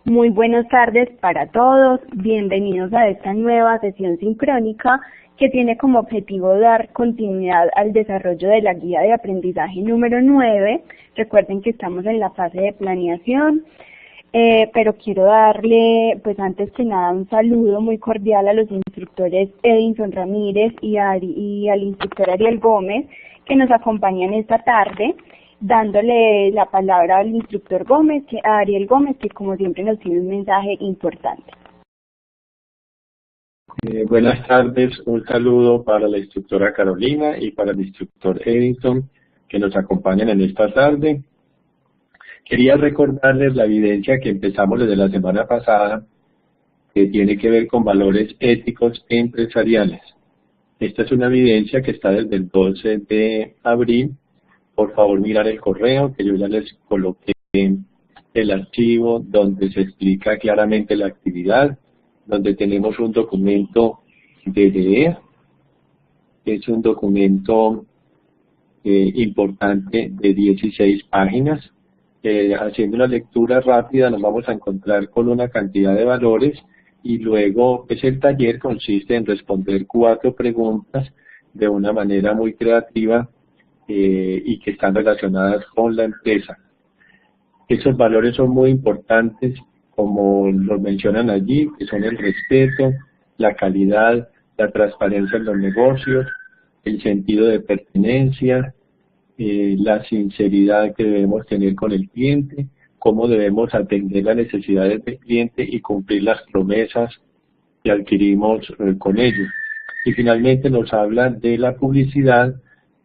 Muy buenas tardes para todos, bienvenidos a esta nueva sesión sincrónica que tiene como objetivo dar continuidad al desarrollo de la guía de aprendizaje número 9. Recuerden que estamos en la fase de planeación, pero quiero darle, pues antes que nada, un saludo muy cordial a los instructores Edinson Ramírez y al instructor Ariel Gómez, que nos acompañan esta tarde, dándole la palabra al instructor a Ariel Gómez, que como siempre nos tiene un mensaje importante. Buenas tardes, un saludo para la instructora Carolina y para el instructor Edinson que nos acompañan en esta tarde. Quería recordarles la evidencia que empezamos desde la semana pasada, que tiene que ver con valores éticos empresariales. Esta es una evidencia que está desde el 12 de abril. Por favor, mirar el correo, que yo ya les coloqué el archivo donde se explica claramente la actividad, donde tenemos un documento DDE, que es un documento importante de 16 páginas. Haciendo una lectura rápida nos vamos a encontrar con una cantidad de valores y luego pues el taller consiste en responder 4 preguntas de una manera muy creativa y que están relacionadas con la empresa. Esos valores son muy importantes, como los mencionan allí, que son el respeto, la calidad, la transparencia en los negocios, el sentido de pertenencia, la sinceridad que debemos tener con el cliente, cómo debemos atender las necesidades del cliente y cumplir las promesas que adquirimos con ellos. Y finalmente nos habla de la publicidad,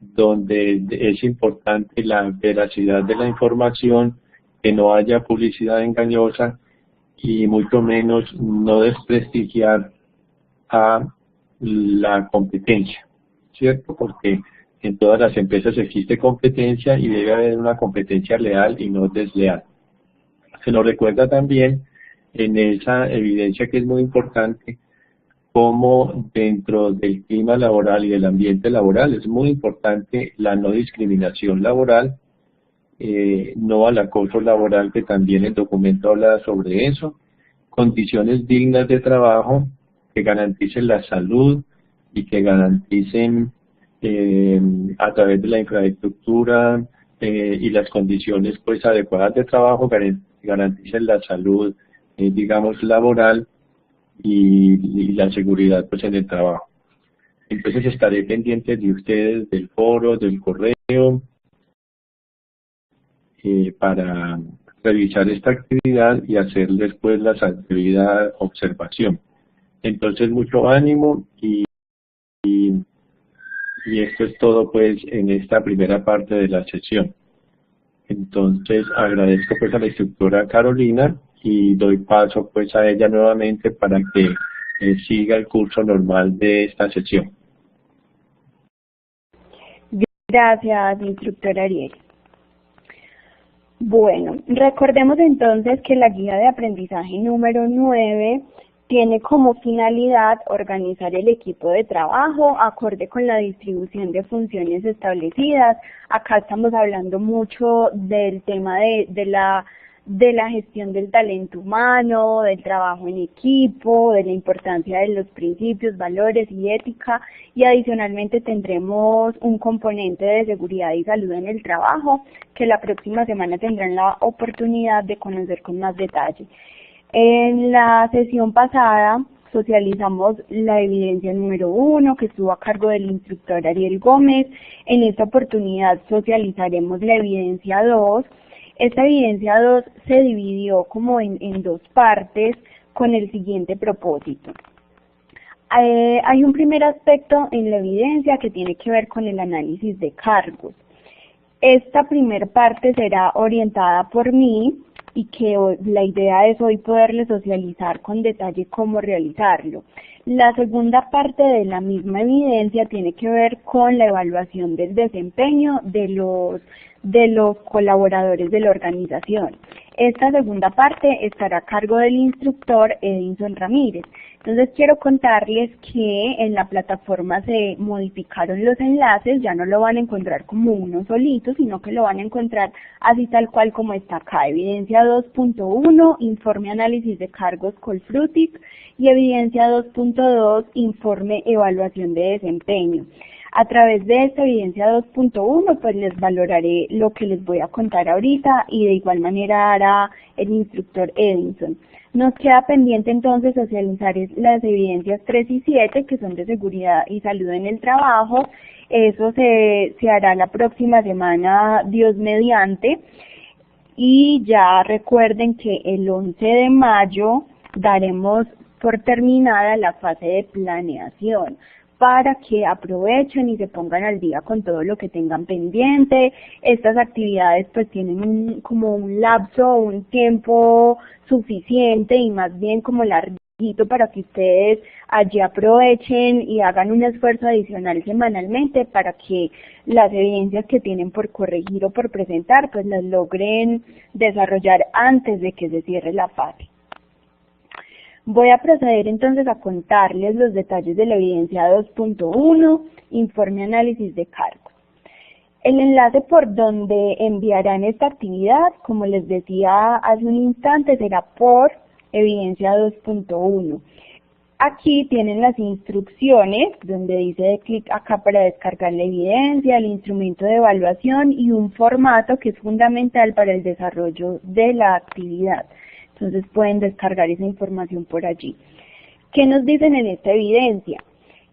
donde es importante la veracidad de la información, que no haya publicidad engañosa y mucho menos no desprestigiar a la competencia, ¿cierto? Porque en todas las empresas existe competencia y debe haber una competencia leal y no desleal. Se nos recuerda también en esa evidencia que es muy importante cómo dentro del clima laboral y del ambiente laboral es muy importante la no discriminación laboral, no al acoso laboral, que también el documento habla sobre eso, condiciones dignas de trabajo que garanticen la salud y que garanticen a través de la infraestructura y las condiciones pues adecuadas de trabajo, garanticen la salud, digamos, laboral y la seguridad pues en el trabajo. Entonces estaré pendiente de ustedes, del foro, del correo, para revisar esta actividad y hacer después la debida observación. Entonces mucho ánimo y esto es todo pues en esta primera parte de la sesión. Entonces agradezco pues a la instructora Carolina y doy paso pues a ella nuevamente para que siga el curso normal de esta sesión. Gracias, instructor Ariel. Bueno, recordemos entonces que la guía de aprendizaje número 9 tiene como finalidad organizar el equipo de trabajo acorde con la distribución de funciones establecidas. Acá estamos hablando mucho del tema de la gestión del talento humano, del trabajo en equipo, de la importancia de los principios, valores y ética, y adicionalmente tendremos un componente de seguridad y salud en el trabajo que la próxima semana tendrán la oportunidad de conocer con más detalle. En la sesión pasada socializamos la evidencia número 1, que estuvo a cargo del instructor Ariel Gómez. En esta oportunidad socializaremos la evidencia 2. Esta evidencia 2 se dividió como en 2 partes con el siguiente propósito. Hay un primer aspecto en la evidencia que tiene que ver con el análisis de cargos. Esta primer parte será orientada por mí y que la idea es hoy poderle socializar con detalle cómo realizarlo. La segunda parte de la misma evidencia tiene que ver con la evaluación del desempeño de los colaboradores de la organización. Esta segunda parte estará a cargo del instructor Edinson Ramírez. Entonces quiero contarles que en la plataforma se modificaron los enlaces, ya no lo van a encontrar como uno solito, sino que lo van a encontrar así tal cual como está acá. Evidencia 2.1, informe análisis de cargos Colfrutic, y evidencia 2.2, informe evaluación de desempeño. A través de esta evidencia 2.1 pues les valoraré lo que les voy a contar ahorita y de igual manera hará el instructor Edinson. Nos queda pendiente entonces socializar las evidencias 3 y 7 que son de seguridad y salud en el trabajo. Eso se hará la próxima semana, Dios mediante. Y ya recuerden que el 11 de mayo daremos por terminada la fase de planeación, para que aprovechen y se pongan al día con todo lo que tengan pendiente. Estas actividades pues tienen como un lapso, un tiempo suficiente y más bien como larguito para que ustedes allí aprovechen y hagan un esfuerzo adicional semanalmente para que las evidencias que tienen por corregir o por presentar pues las logren desarrollar antes de que se cierre la fase. Voy a proceder entonces a contarles los detalles de la evidencia 2.1, informe análisis de cargos. El enlace por donde enviarán esta actividad, como les decía hace un instante, será por evidencia 2.1. Aquí tienen las instrucciones, donde dice de clic acá para descargar la evidencia, el instrumento de evaluación y un formato que es fundamental para el desarrollo de la actividad. Entonces pueden descargar esa información por allí. ¿Qué nos dicen en esta evidencia?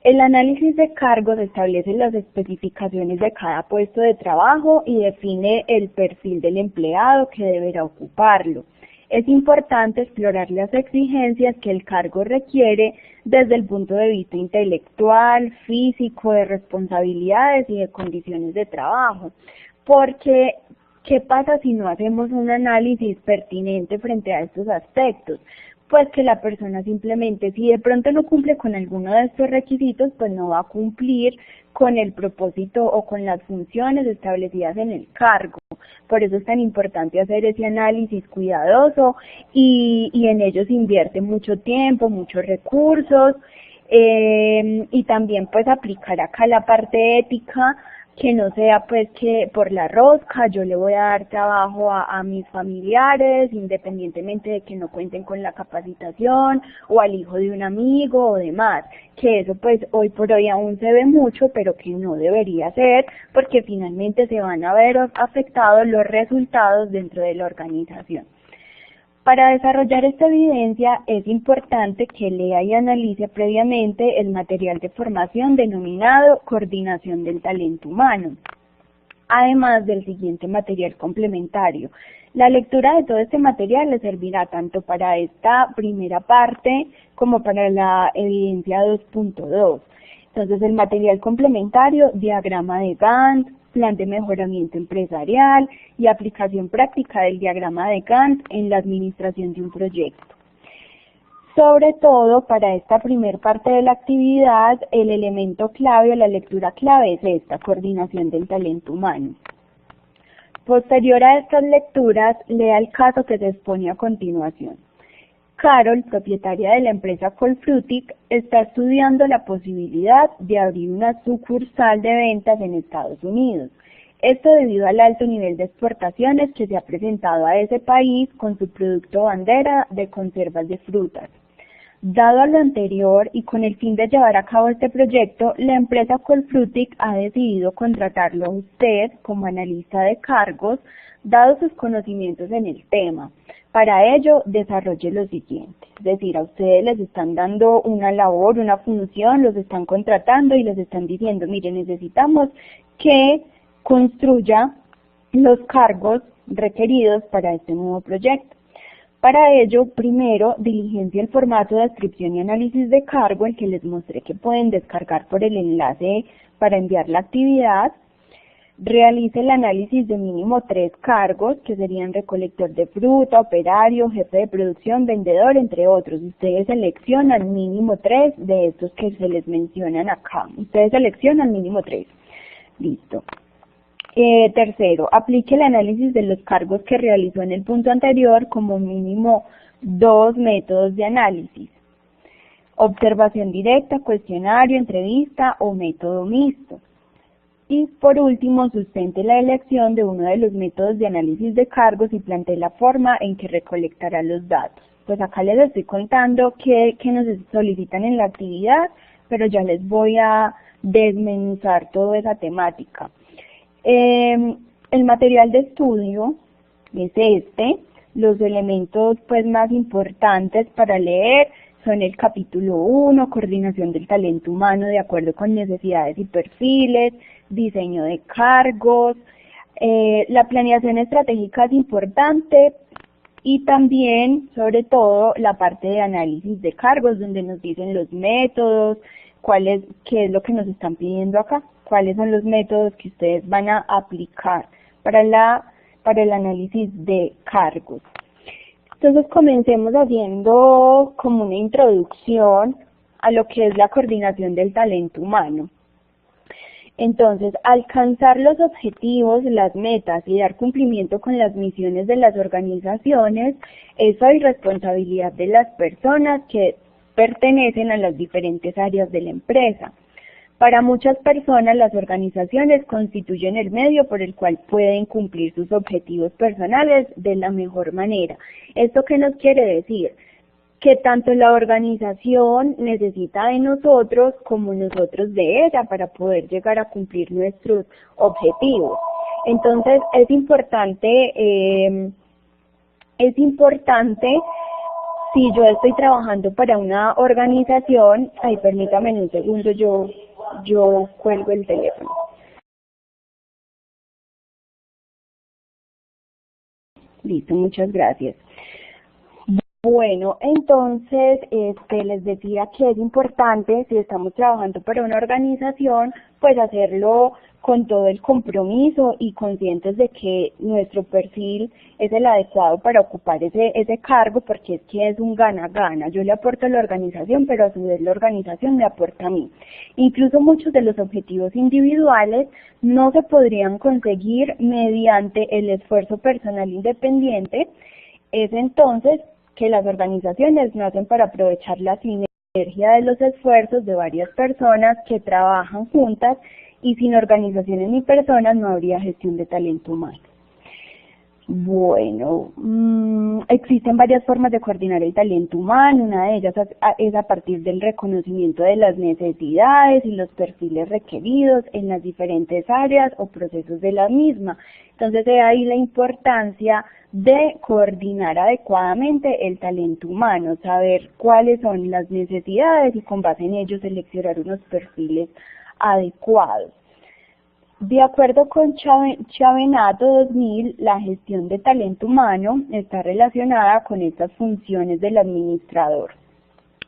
El análisis de cargos establece las especificaciones de cada puesto de trabajo y define el perfil del empleado que deberá ocuparlo. Es importante explorar las exigencias que el cargo requiere desde el punto de vista intelectual, físico, de responsabilidades y de condiciones de trabajo, porque ¿qué pasa si no hacemos un análisis pertinente frente a estos aspectos? Pues que la persona simplemente, si de pronto no cumple con alguno de estos requisitos, pues no va a cumplir con el propósito o con las funciones establecidas en el cargo. Por eso es tan importante hacer ese análisis cuidadoso y en ello se invierte mucho tiempo, muchos recursos y también pues aplicar acá la parte ética, que no sea pues que por la rosca yo le voy a dar trabajo a mis familiares independientemente de que no cuenten con la capacitación, o al hijo de un amigo o demás, que eso pues hoy por hoy aún se ve mucho, pero que no debería ser, porque finalmente se van a ver afectados los resultados dentro de la organización. Para desarrollar esta evidencia es importante que lea y analice previamente el material de formación denominado Coordinación del Talento Humano, además del siguiente material complementario. La lectura de todo este material le servirá tanto para esta primera parte como para la evidencia 2.2. Entonces el material complementario, diagrama de Gantt, plan de mejoramiento empresarial y aplicación práctica del diagrama de Gantt en la administración de un proyecto. Sobre todo, para esta primera parte de la actividad, el elemento clave o la lectura clave es esta, coordinación del talento humano. Posterior a estas lecturas, lea el caso que se expone a continuación. Carol, propietaria de la empresa Colfrutic, está estudiando la posibilidad de abrir una sucursal de ventas en Estados Unidos. Esto debido al alto nivel de exportaciones que se ha presentado a ese país con su producto bandera de conservas de frutas. Dado a lo anterior y con el fin de llevar a cabo este proyecto, la empresa Colfrutic ha decidido contratarlo a usted como analista de cargos, dado sus conocimientos en el tema. Para ello, desarrolle lo siguiente, es decir, a ustedes les están dando una labor, una función, los están contratando y les están diciendo, mire, necesitamos que construya los cargos requeridos para este nuevo proyecto. Para ello, primero, diligencia el formato de descripción y análisis de cargo, el que les mostré que pueden descargar por el enlace para enviar la actividad. Realice el análisis de mínimo 3 cargos, que serían recolector de fruta, operario, jefe de producción, vendedor, entre otros. Ustedes seleccionan mínimo 3 de estos que se les mencionan acá. Ustedes seleccionan mínimo 3. Listo. Tercero, aplique el análisis de los cargos que realizó en el punto anterior como mínimo 2 métodos de análisis: observación directa, cuestionario, entrevista o método mixto. Y por último, sustente la elección de uno de los métodos de análisis de cargos y plantee la forma en que recolectará los datos. Pues acá les estoy contando qué nos solicitan en la actividad, pero ya les voy a desmenuzar toda esa temática. El material de estudio es este. Los elementos pues más importantes para leer son el capítulo 1, coordinación del talento humano de acuerdo con necesidades y perfiles, diseño de cargos, la planeación estratégica es importante, y también, sobre todo, la parte de análisis de cargos, donde nos dicen los métodos, qué es lo que nos están pidiendo acá, cuáles son los métodos que ustedes van a aplicar para el análisis de cargos. Entonces comencemos haciendo como una introducción a lo que es la coordinación del talento humano. Entonces, alcanzar los objetivos, las metas y dar cumplimiento con las misiones de las organizaciones es hoy responsabilidad de las personas que pertenecen a las diferentes áreas de la empresa. Para muchas personas, las organizaciones constituyen el medio por el cual pueden cumplir sus objetivos personales de la mejor manera. ¿Esto qué nos quiere decir? Que tanto la organización necesita de nosotros como nosotros de ella para poder llegar a cumplir nuestros objetivos. Entonces, es importante, si yo estoy trabajando para una organización, permítame un segundo, yo cuelgo el teléfono. Listo, muchas gracias. Bueno, entonces les decía que es importante, si estamos trabajando para una organización, pues hacerlo con todo el compromiso y conscientes de que nuestro perfil es el adecuado para ocupar ese cargo, porque es que es un gana-gana. Yo le aporto a la organización, pero a su vez la organización me aporta a mí. Incluso muchos de los objetivos individuales no se podrían conseguir mediante el esfuerzo personal independiente. Es entonces que las organizaciones nacen para aprovechar la sinergia de los esfuerzos de varias personas que trabajan juntas, y sin organizaciones ni personas no habría gestión de talento humano. Bueno, existen varias formas de coordinar el talento humano. Una de ellas es a partir del reconocimiento de las necesidades y los perfiles requeridos en las diferentes áreas o procesos de la misma. Entonces, de ahí la importancia de coordinar adecuadamente el talento humano, saber cuáles son las necesidades y con base en ello seleccionar unos perfiles adecuados. De acuerdo con Chavenato 2000, la gestión de talento humano está relacionada con estas funciones del administrador.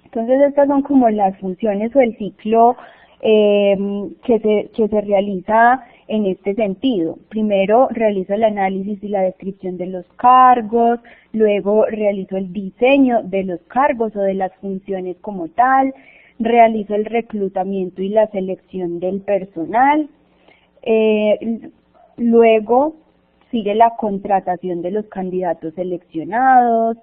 Entonces, estas son como las funciones o el ciclo que se realiza en este sentido. Primero realizo el análisis y la descripción de los cargos, luego realizo el diseño de los cargos o de las funciones como tal, realizo el reclutamiento y la selección del personal, luego sigue la contratación de los candidatos seleccionados,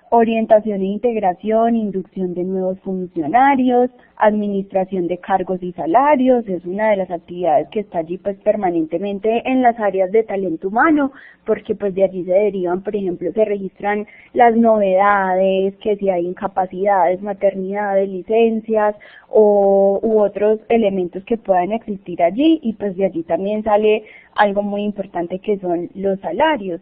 orientación e integración, inducción de nuevos funcionarios, administración de cargos y salarios. Es una de las actividades que está allí pues permanentemente en las áreas de talento humano, porque pues de allí se derivan, por ejemplo, se registran las novedades, que si hay incapacidades, maternidades, licencias u otros elementos que puedan existir allí, y pues de allí también sale algo muy importante que son los salarios.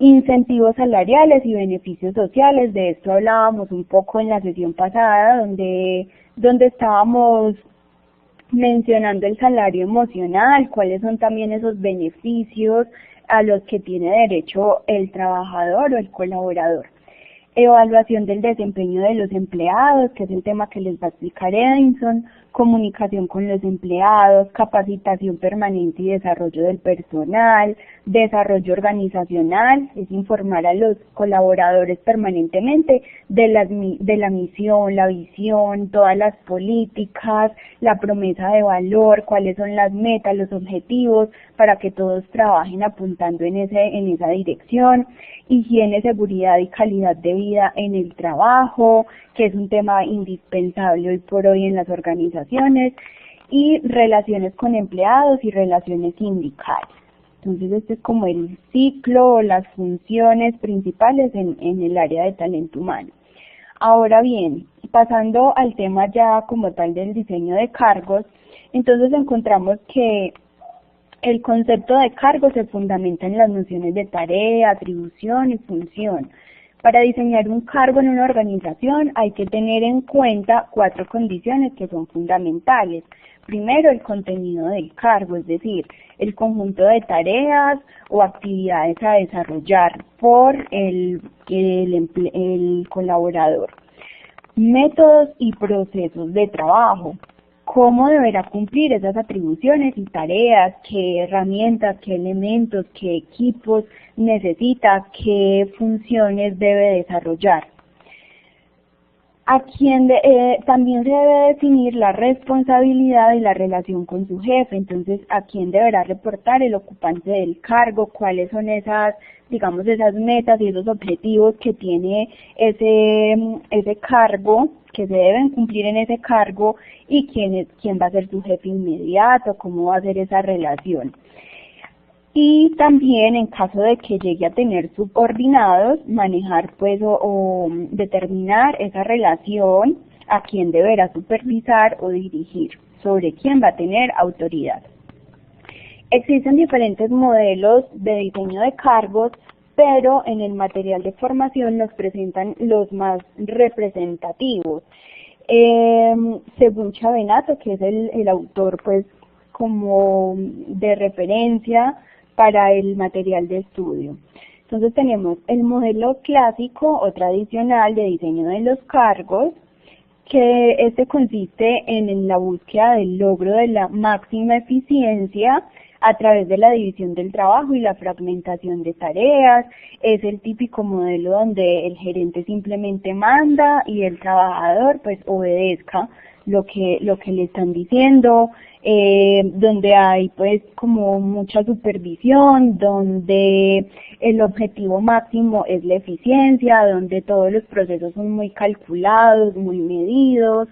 Incentivos salariales y beneficios sociales, de esto hablábamos un poco en la sesión pasada, donde estábamos mencionando el salario emocional, cuáles son también esos beneficios a los que tiene derecho el trabajador o el colaborador. Evaluación del desempeño de los empleados, que es el tema que les va a explicar Edinson, comunicación con los empleados, capacitación permanente y desarrollo del personal, desarrollo organizacional, es informar a los colaboradores permanentemente de la misión, la visión, todas las políticas, la promesa de valor, cuáles son las metas, los objetivos, para que todos trabajen apuntando en esa dirección. Higiene, seguridad y calidad de vida en el trabajo, que es un tema indispensable hoy por hoy en las organizaciones, y relaciones con empleados y relaciones sindicales. Entonces este es como el ciclo o las funciones principales en el área de talento humano. Ahora bien, pasando al tema ya como tal del diseño de cargos, entonces encontramos que el concepto de cargo se fundamenta en las nociones de tarea, atribución y función. Para diseñar un cargo en una organización hay que tener en cuenta 4 condiciones que son fundamentales. Primero, el contenido del cargo, es decir, el conjunto de tareas o actividades a desarrollar por el colaborador. Métodos y procesos de trabajo. Cómo deberá cumplir esas atribuciones y tareas, qué herramientas, qué elementos, qué equipos necesita, qué funciones debe desarrollar. También se debe definir la responsabilidad y la relación con su jefe, entonces a quién deberá reportar el ocupante del cargo, cuáles son esas metas y esos objetivos que tiene ese cargo, que se deben cumplir en ese cargo, y quién va a ser su jefe inmediato, cómo va a ser esa relación. Y también en caso de que llegue a tener subordinados, manejar o determinar esa relación, a quién deberá supervisar o dirigir, sobre quién va a tener autoridad. Existen diferentes modelos de diseño de cargos, pero en el material de formación nos presentan los más representativos. Según Chavenato, que es el autor pues como de referencia para el material de estudio. Entonces tenemos el modelo clásico o tradicional de diseño de los cargos, que este consiste en la búsqueda del logro de la máxima eficiencia a través de la división del trabajo y la fragmentación de tareas. Es el típico modelo donde el gerente simplemente manda y el trabajador pues obedezca lo que le están diciendo, donde hay pues como mucha supervisión, donde el objetivo máximo es la eficiencia, donde todos los procesos son muy calculados, muy medidos,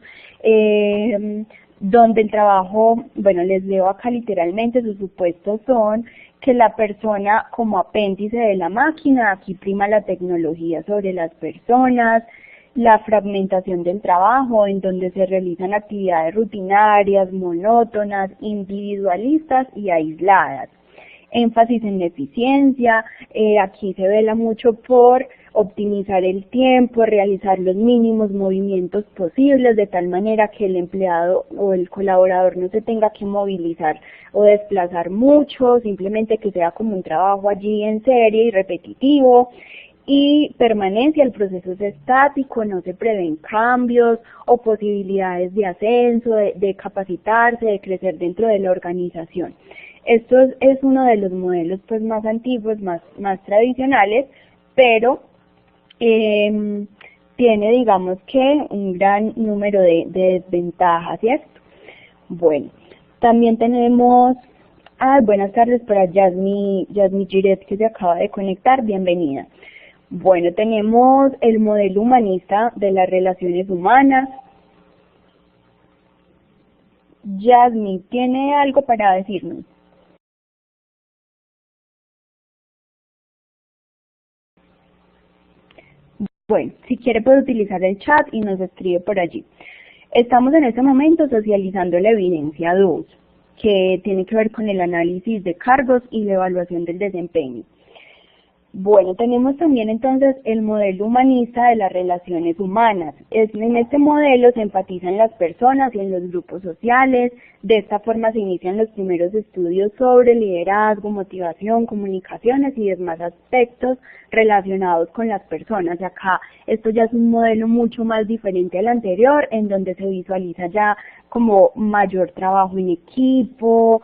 donde el trabajo, bueno, les leo acá literalmente, sus supuestos son que la persona como apéndice de la máquina, aquí prima la tecnología sobre las personas, la fragmentación del trabajo, en donde se realizan actividades rutinarias, monótonas, individualistas y aisladas. Énfasis en la eficiencia, aquí se vela mucho por optimizar el tiempo, realizar los mínimos movimientos posibles de tal manera que el empleado o el colaborador no se tenga que movilizar o desplazar mucho, simplemente que sea como un trabajo allí en serie y repetitivo. Y permanencia, el proceso es estático, no se prevén cambios o posibilidades de ascenso, de capacitarse, de crecer dentro de la organización. Esto es uno de los modelos pues más antiguos, más tradicionales, pero tiene digamos que un gran número de desventajas, ¿cierto? Bueno, también tenemos, buenas tardes para Yasmi Giret, que se acaba de conectar, bienvenida. Bueno, tenemos el modelo humanista de las relaciones humanas. Yasmi, ¿tiene algo para decirnos? Bueno, si quiere puede utilizar el chat y nos escribe por allí. Estamos en este momento socializando la evidencia 2, que tiene que ver con el análisis de cargos y la evaluación del desempeño. Bueno, tenemos también entonces el modelo humanista de las relaciones humanas. En este modelo se enfatizan las personas y en los grupos sociales. De esta forma se inician los primeros estudios sobre liderazgo, motivación, comunicaciones y demás aspectos relacionados con las personas. Y acá esto ya es un modelo mucho más diferente al anterior, en donde se visualiza ya como mayor trabajo en equipo,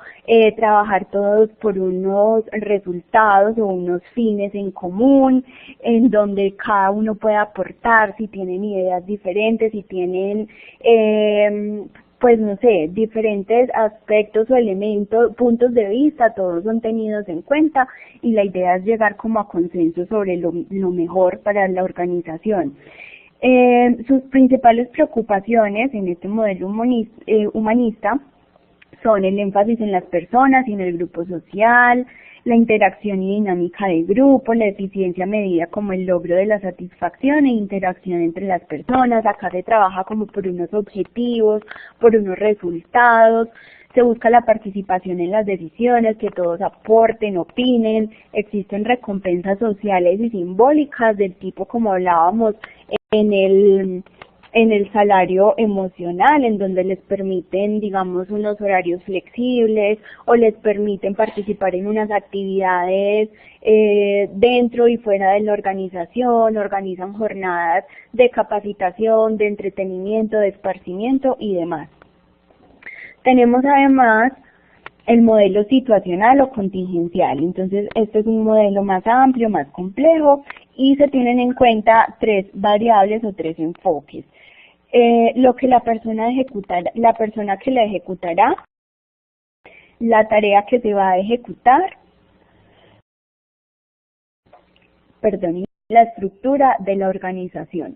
trabajar todos por unos resultados o unos fines en común, en donde cada uno puede aportar si tienen ideas diferentes, si tienen, pues no sé, diferentes aspectos o elementos, puntos de vista, todos son tenidos en cuenta y la idea es llegar como a consenso sobre lo mejor para la organización. Sus principales preocupaciones en este modelo humanista son el énfasis en las personas y en el grupo social, la interacción y dinámica de grupo, la eficiencia medida como el logro de la satisfacción e interacción entre las personas. Acá se trabaja como por unos objetivos, por unos resultados. Se busca la participación en las decisiones, que todos aporten, opinen. Existen recompensas sociales y simbólicas del tipo, como hablábamos, en el salario emocional, en donde les permiten, digamos, unos horarios flexibles o les permiten participar en unas actividades dentro y fuera de la organización, organizan jornadas de capacitación, de entretenimiento, de esparcimiento y demás. Tenemos además el modelo situacional o contingencial. Entonces, este es un modelo más amplio, más complejo y se tienen en cuenta 3 variables o 3 enfoques. Lo que la persona que la ejecutará, la tarea que se va a ejecutar, y la estructura de la organización.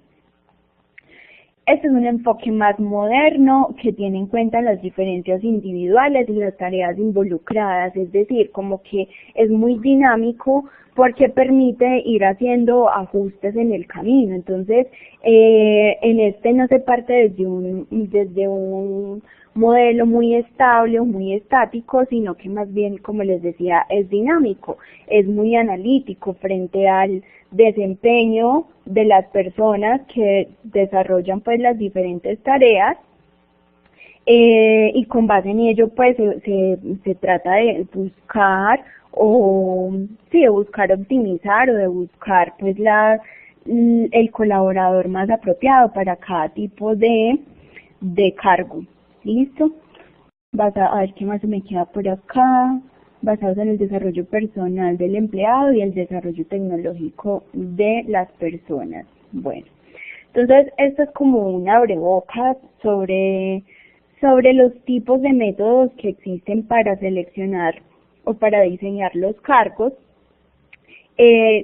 Este es un enfoque más moderno que tiene en cuenta las diferencias individuales y las tareas involucradas, es decir, como que es muy dinámico porque permite ir haciendo ajustes en el camino. Entonces, en este no se parte desde un modelo muy estable o muy estático, sino que más bien, como les decía, es dinámico, es muy analítico frente al desempeño de las personas que desarrollan pues las diferentes tareas, y con base en ello pues se trata de buscar de buscar optimizar o de buscar pues el colaborador más apropiado para cada tipo de cargo. ¿Listo? A ver qué más me queda por acá. Basados en el desarrollo personal del empleado y el desarrollo tecnológico de las personas. Bueno, entonces esto es como un abrebocas sobre los tipos de métodos que existen para seleccionar o para diseñar los cargos.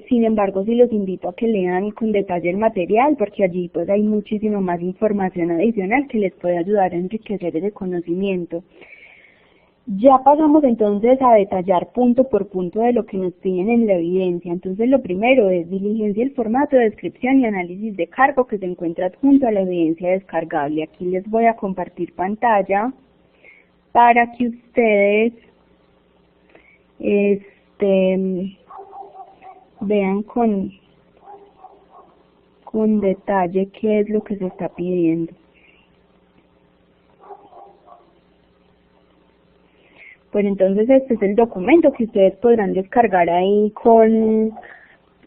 Sin embargo, sí los invito a que lean con detalle el material, porque allí pues hay muchísima más información adicional que les puede ayudar a enriquecer ese conocimiento. Ya pasamos entonces a detallar punto por punto de lo que nos piden en la evidencia. Entonces lo primero es diligencia el formato, descripción y análisis de cargo que se encuentra adjunto a la evidencia descargable. Aquí les voy a compartir pantalla para que ustedes vean con detalle qué es lo que se está pidiendo. Pues entonces este es el documento que ustedes podrán descargar ahí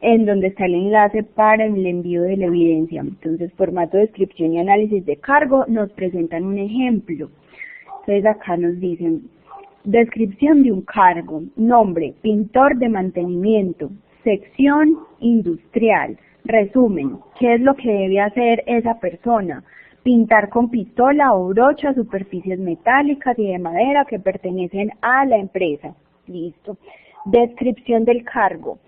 en donde está el enlace para el envío de la evidencia. Entonces, formato, descripción y análisis de cargo, nos presentan un ejemplo. Entonces acá nos dicen, descripción de un cargo, nombre, pintor de mantenimiento, sección industrial, resumen, ¿qué es lo que debe hacer esa persona? Pintar con pistola o brocha superficies metálicas y de madera que pertenecen a la empresa. Listo. Descripción del cargo.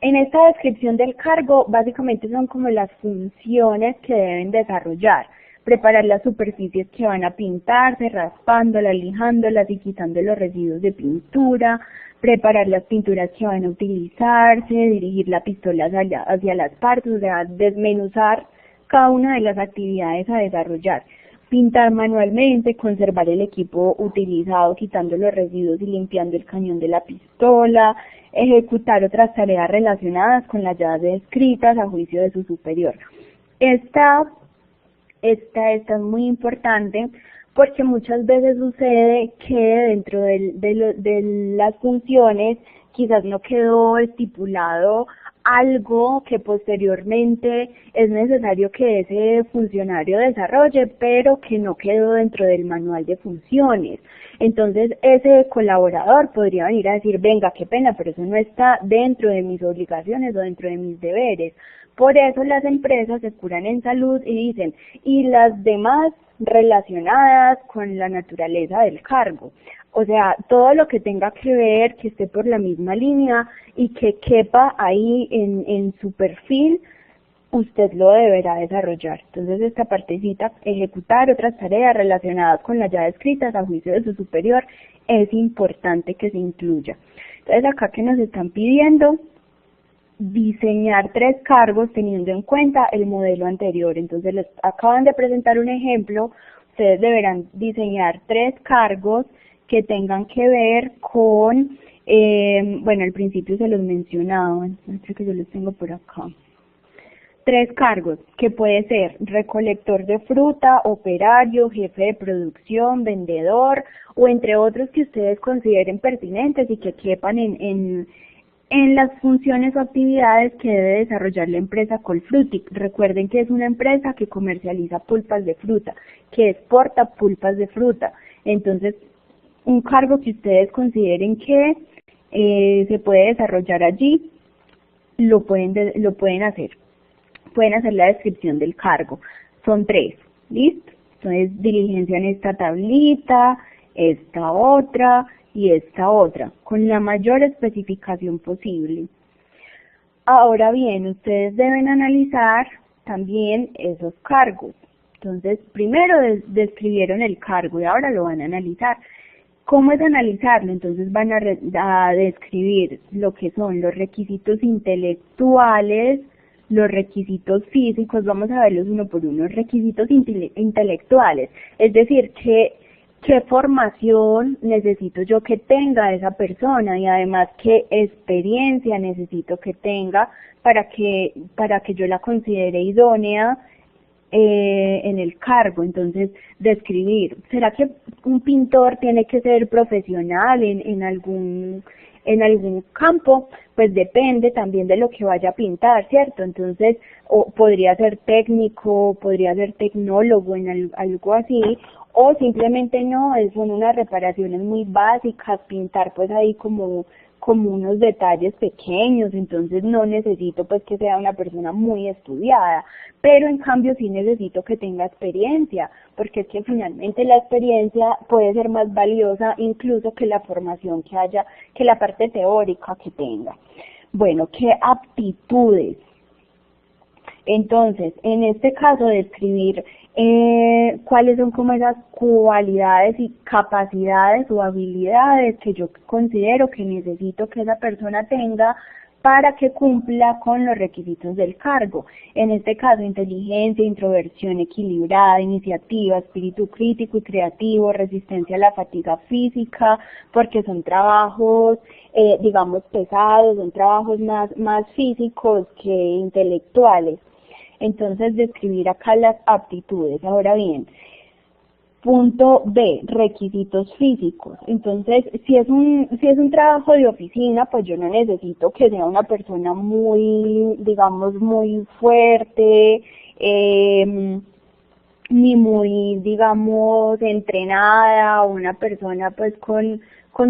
En esta descripción del cargo, básicamente son como las funciones que deben desarrollar. Preparar las superficies que van a pintarse, raspándolas, lijándolas y quitando los residuos de pintura. Preparar las pinturas que van a utilizarse, dirigir la pistola hacia las partes, o sea, desmenuzar cada una de las actividades a desarrollar. pintar manualmente, conservar el equipo utilizado, quitando los residuos y limpiando el cañón de la pistola, ejecutar otras tareas relacionadas con las llaves descritas a juicio de su superior. Esta es muy importante porque muchas veces sucede que dentro de las funciones quizás no quedó estipulado algo que posteriormente es necesario que ese funcionario desarrolle, pero que no quedó dentro del manual de funciones. Entonces ese colaborador podría venir a decir, venga, qué pena, pero eso no está dentro de mis obligaciones o dentro de mis deberes. Por eso las empresas se curan en salud y dicen, y las demás relacionadas con la naturaleza del cargo. O sea, todo lo que tenga que ver, que esté por la misma línea y que quepa ahí en su perfil, usted lo deberá desarrollar. Entonces esta partecita, ejecutar otras tareas relacionadas con las ya escritas a juicio de su superior, es importante que se incluya. Entonces acá que nos están pidiendo diseñar 3 cargos teniendo en cuenta el modelo anterior. Entonces les acaban de presentar un ejemplo, ustedes deberán diseñar 3 cargos que tengan que ver con, bueno, al principio se los mencionaba, creo que yo los tengo por acá. 3 cargos, que puede ser recolector de fruta, operario, jefe de producción, vendedor, o entre otros que ustedes consideren pertinentes y que quepan en las funciones o actividades que debe desarrollar la empresa Colfrutic. Recuerden que es una empresa que comercializa pulpas de fruta, que exporta pulpas de fruta. Entonces, un cargo que ustedes consideren que se puede desarrollar allí, lo pueden hacer. Pueden hacer la descripción del cargo. Son 3, ¿listo? Entonces, diligencia en esta tablita, esta otra y esta otra, con la mayor especificación posible. Ahora bien, ustedes deben analizar también esos cargos. Entonces, primero describieron el cargo y ahora lo van a analizar. ¿Cómo es analizarlo? Entonces van a describir lo que son los requisitos intelectuales, los requisitos físicos, vamos a verlos uno por uno. Requisitos intelectuales, es decir, qué formación necesito yo que tenga esa persona y además qué experiencia necesito que tenga para que yo la considere idónea en el cargo. Entonces, describir, ¿será que un pintor tiene que ser profesional en algún campo? Pues depende también de lo que vaya a pintar, ¿cierto? Entonces, podría ser técnico, podría ser tecnólogo en algo así, o simplemente no, son unas reparaciones muy básicas, pintar pues ahí como unos detalles pequeños, entonces no necesito pues que sea una persona muy estudiada, pero en cambio sí necesito que tenga experiencia, porque es que finalmente la experiencia puede ser más valiosa incluso que la formación que haya, que la parte teórica que tenga. Bueno, ¿qué aptitudes? Entonces, en este caso, describir cuáles son como esas cualidades y capacidades o habilidades que yo considero que necesito que esa persona tenga para que cumpla con los requisitos del cargo. En este caso, inteligencia, introversión equilibrada, iniciativa, espíritu crítico y creativo, resistencia a la fatiga física, porque son trabajos, digamos, pesados, son trabajos más físicos que intelectuales. Entonces, describir acá las aptitudes. Ahora bien, punto B, requisitos físicos. Entonces, si es un trabajo de oficina, pues yo no necesito que sea una persona muy, digamos, muy fuerte, ni muy, digamos, entrenada, o una persona pues con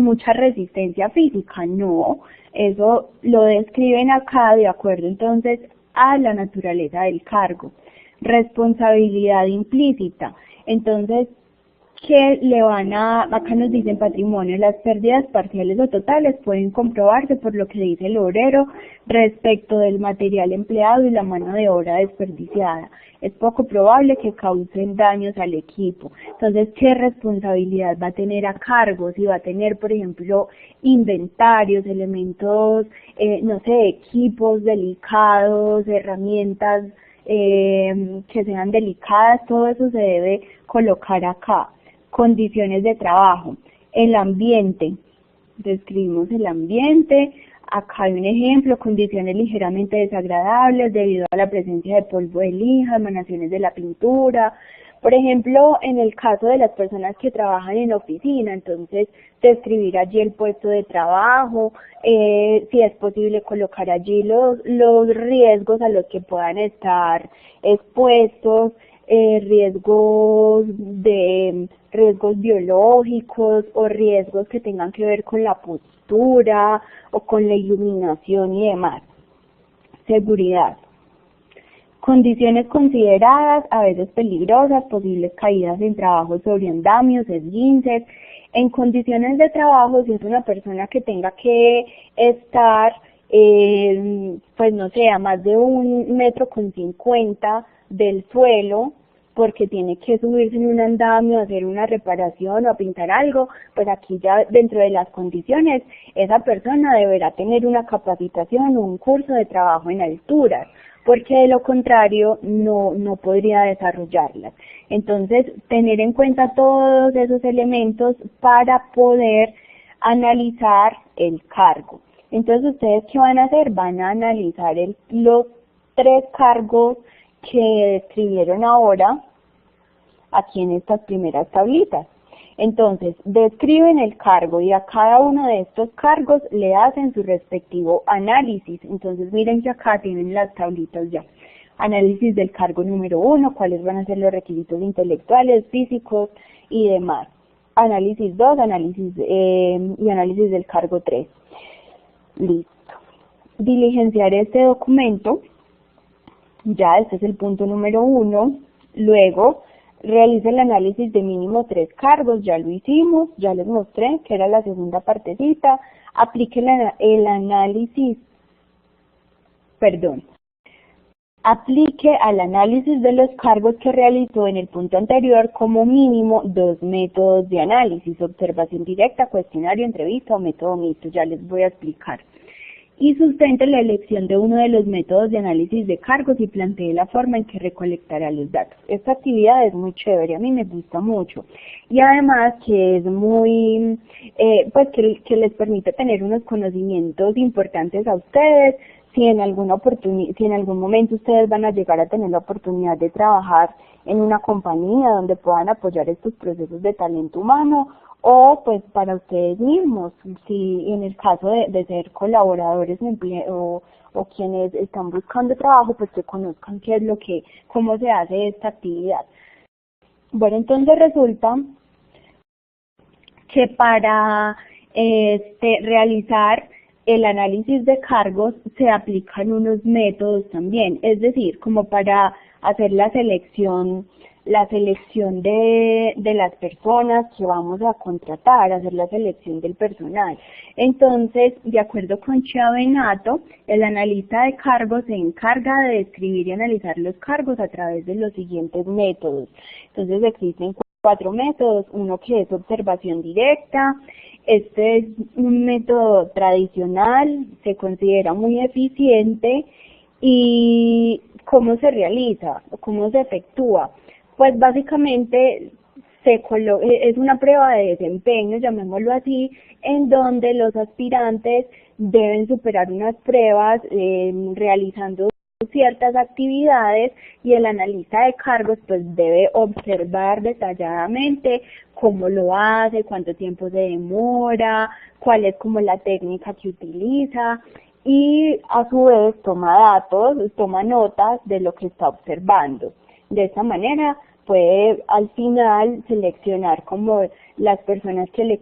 mucha resistencia física. No, eso lo describen acá de acuerdo entonces a la naturaleza del cargo. Responsabilidad implícita. Entonces, ¿qué le van a, acá nos dicen patrimonio, las pérdidas parciales o totales pueden comprobarse por lo que dice el obrero respecto del material empleado y la mano de obra desperdiciada. Es poco probable que causen daños al equipo. Entonces, ¿qué responsabilidad va a tener a cargo? Si va a tener, por ejemplo, inventarios, elementos, no sé, equipos delicados, herramientas que sean delicadas, todo eso se debe colocar acá. Condiciones de trabajo, el ambiente, describimos el ambiente, acá hay un ejemplo, condiciones ligeramente desagradables debido a la presencia de polvo de lija, emanaciones de la pintura. Por ejemplo, en el caso de las personas que trabajan en oficina, entonces describir allí el puesto de trabajo, si es posible colocar allí los riesgos a los que puedan estar expuestos, riesgos biológicos o riesgos que tengan que ver con la postura o con la iluminación y demás. Seguridad. Condiciones consideradas, a veces peligrosas, posibles caídas en trabajo sobre andamios, esguinces. En condiciones de trabajo, si es una persona que tenga que estar, pues no sé, a más de 1,50 m del suelo, porque tiene que subirse en un andamio, hacer una reparación o a pintar algo, pues aquí ya dentro de las condiciones, esa persona deberá tener una capacitación o un curso de trabajo en alturas, porque de lo contrario no podría desarrollarlas. Entonces, tener en cuenta todos esos elementos para poder analizar el cargo. Entonces, ¿ustedes qué van a hacer? Van a analizar los 3 cargos que describieron ahora aquí en estas primeras tablitas. Entonces, describen el cargo y a cada uno de estos cargos le hacen su respectivo análisis. Entonces, miren que acá tienen las tablitas ya. Análisis del cargo número 1, cuáles van a ser los requisitos intelectuales, físicos y demás. Análisis 2, y análisis del cargo 3. Listo. Diligenciar este documento. Ya, este es el punto número 1. Luego, realice el análisis de mínimo 3 cargos, ya lo hicimos, ya les mostré que era la segunda partecita. Aplique aplique al análisis de los cargos que realizó en el punto anterior como mínimo 2 métodos de análisis: observación directa, cuestionario, entrevista o método mixto, ya les voy a explicar. Y sustente la elección de uno de los métodos de análisis de cargos y plantee la forma en que recolectará los datos. Esta actividad es muy chévere, a mí me gusta mucho. Y además que es muy, pues que les permite tener unos conocimientos importantes a ustedes. Si en algún momento ustedes van a llegar a tener la oportunidad de trabajar en una compañía donde puedan apoyar estos procesos de talento humano, o pues para ustedes mismos, si en el caso de ser colaboradores o quienes están buscando trabajo, pues que conozcan cómo se hace esta actividad. Bueno, entonces resulta que para realizar el análisis de cargos se aplican unos métodos también, es decir, como para hacer la selección de las personas que vamos a contratar, hacer la selección del personal. Entonces, de acuerdo con Chiavenato, el analista de cargos se encarga de describir y analizar los cargos a través de los siguientes métodos. Entonces, existen 4 métodos, uno que es observación directa. Este es un método tradicional, se considera muy eficiente. ¿Y cómo se realiza? ¿Cómo se efectúa? Pues básicamente es una prueba de desempeño, llamémoslo así, en donde los aspirantes deben superar unas pruebas realizando ciertas actividades, y el analista de cargos pues debe observar detalladamente cómo lo hace, cuánto tiempo se demora, cuál es como la técnica que utiliza, y a su vez toma notas de lo que está observando. De esta manera puede al final seleccionar como las personas que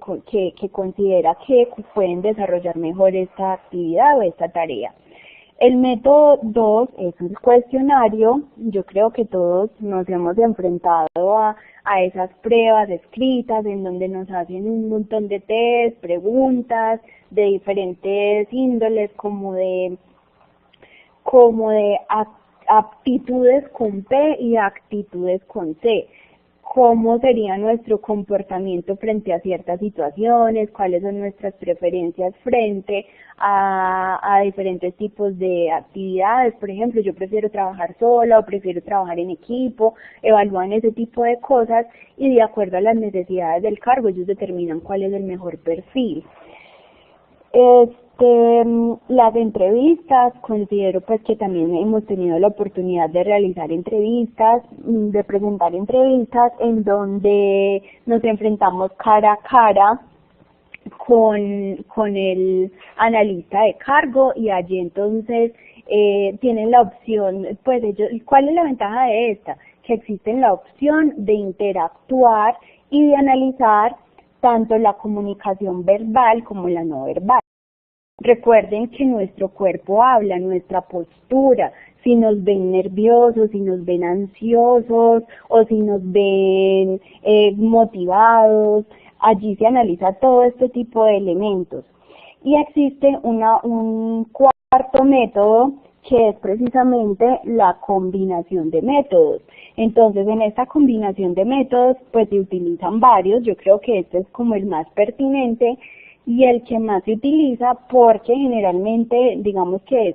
considera que pueden desarrollar mejor esta actividad o esta tarea. El método 2 es el cuestionario. Yo creo que todos nos hemos enfrentado a esas pruebas escritas en donde nos hacen un montón de test, preguntas de diferentes índoles, como de aptitudes con P y actitudes con C. cómo sería nuestro comportamiento frente a ciertas situaciones, cuáles son nuestras preferencias frente a diferentes tipos de actividades. Por ejemplo, yo prefiero trabajar sola o prefiero trabajar en equipo, evalúan ese tipo de cosas y de acuerdo a las necesidades del cargo ellos determinan cuál es el mejor perfil. Las entrevistas, considero pues que también hemos tenido la oportunidad de realizar entrevistas, de presentar entrevistas en donde nos enfrentamos cara a cara con el analista de cargo y allí entonces tienen la opción, pues ellos, ¿cuál es la ventaja de esta? Que existe la opción de interactuar y de analizar tanto la comunicación verbal como la no verbal. Recuerden que nuestro cuerpo habla, nuestra postura, si nos ven nerviosos, si nos ven ansiosos o si nos ven motivados, allí se analiza todo este tipo de elementos. Y existe un cuarto método que es precisamente la combinación de métodos. Entonces, en esta combinación de métodos, pues se utilizan varios, yo creo que este es como el más pertinente, y el que más se utiliza porque generalmente digamos que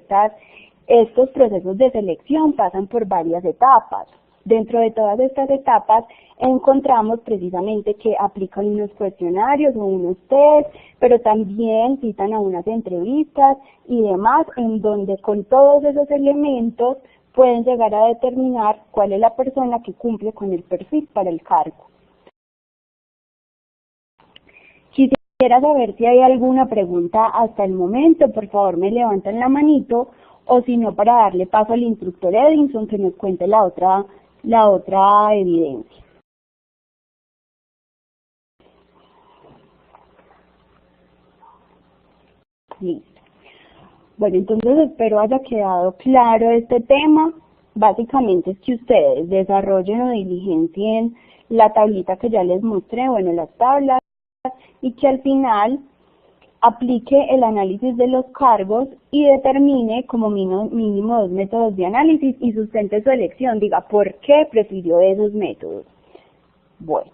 estos procesos de selección pasan por varias etapas. Dentro de todas estas etapas encontramos precisamente que aplican unos cuestionarios o unos test, pero también citan a unas entrevistas y demás en donde con todos esos elementos pueden llegar a determinar cuál es la persona que cumple con el perfil para el cargo. Quisiera saber si hay alguna pregunta hasta el momento, por favor me levantan la manito, o si no para darle paso al instructor Edinson que nos cuente la otra evidencia. Listo. Bueno, entonces espero haya quedado claro este tema. Básicamente es que ustedes desarrollen o diligencien la tablita que ya les mostré, bueno, las tablas, y que al final aplique el análisis de los cargos y determine como mínimo 2 métodos de análisis y sustente su elección, diga por qué prefirió esos métodos. Bueno,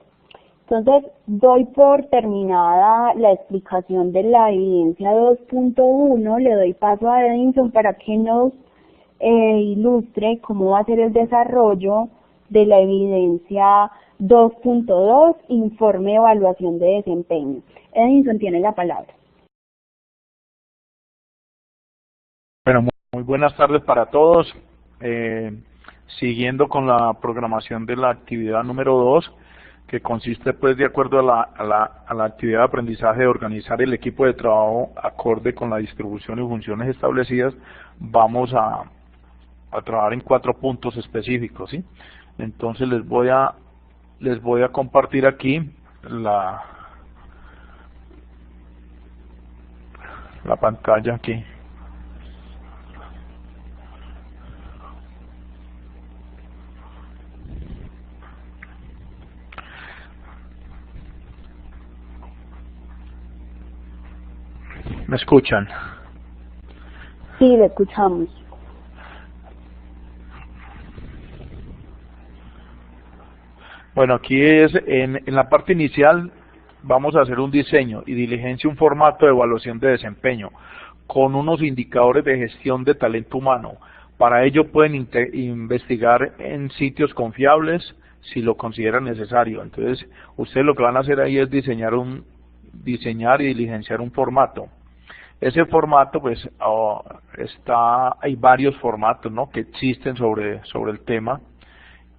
entonces doy por terminada la explicación de la evidencia 2.1, le doy paso a Edinson para que nos ilustre cómo va a ser el desarrollo de la evidencia 2.2, informe de evaluación de desempeño. Edinson tiene la palabra. Bueno, muy buenas tardes para todos. Siguiendo con la programación de la actividad número 2, que consiste pues de acuerdo a la actividad de aprendizaje de organizar el equipo de trabajo acorde con la distribución y funciones establecidas, vamos a trabajar en 4 puntos específicos, ¿sí? Entonces les voy a compartir aquí la pantalla aquí. ¿Me escuchan? Sí, le escuchamos. Bueno, aquí es en la parte inicial vamos a hacer un diseño y diligencia un formato de evaluación de desempeño con unos indicadores de gestión de talento humano. Para ello pueden investigar en sitios confiables si lo consideran necesario. Entonces, ustedes lo que van a hacer ahí es diseñar y diligenciar un formato. Ese formato, pues, hay varios formatos, ¿no?, que existen sobre el tema,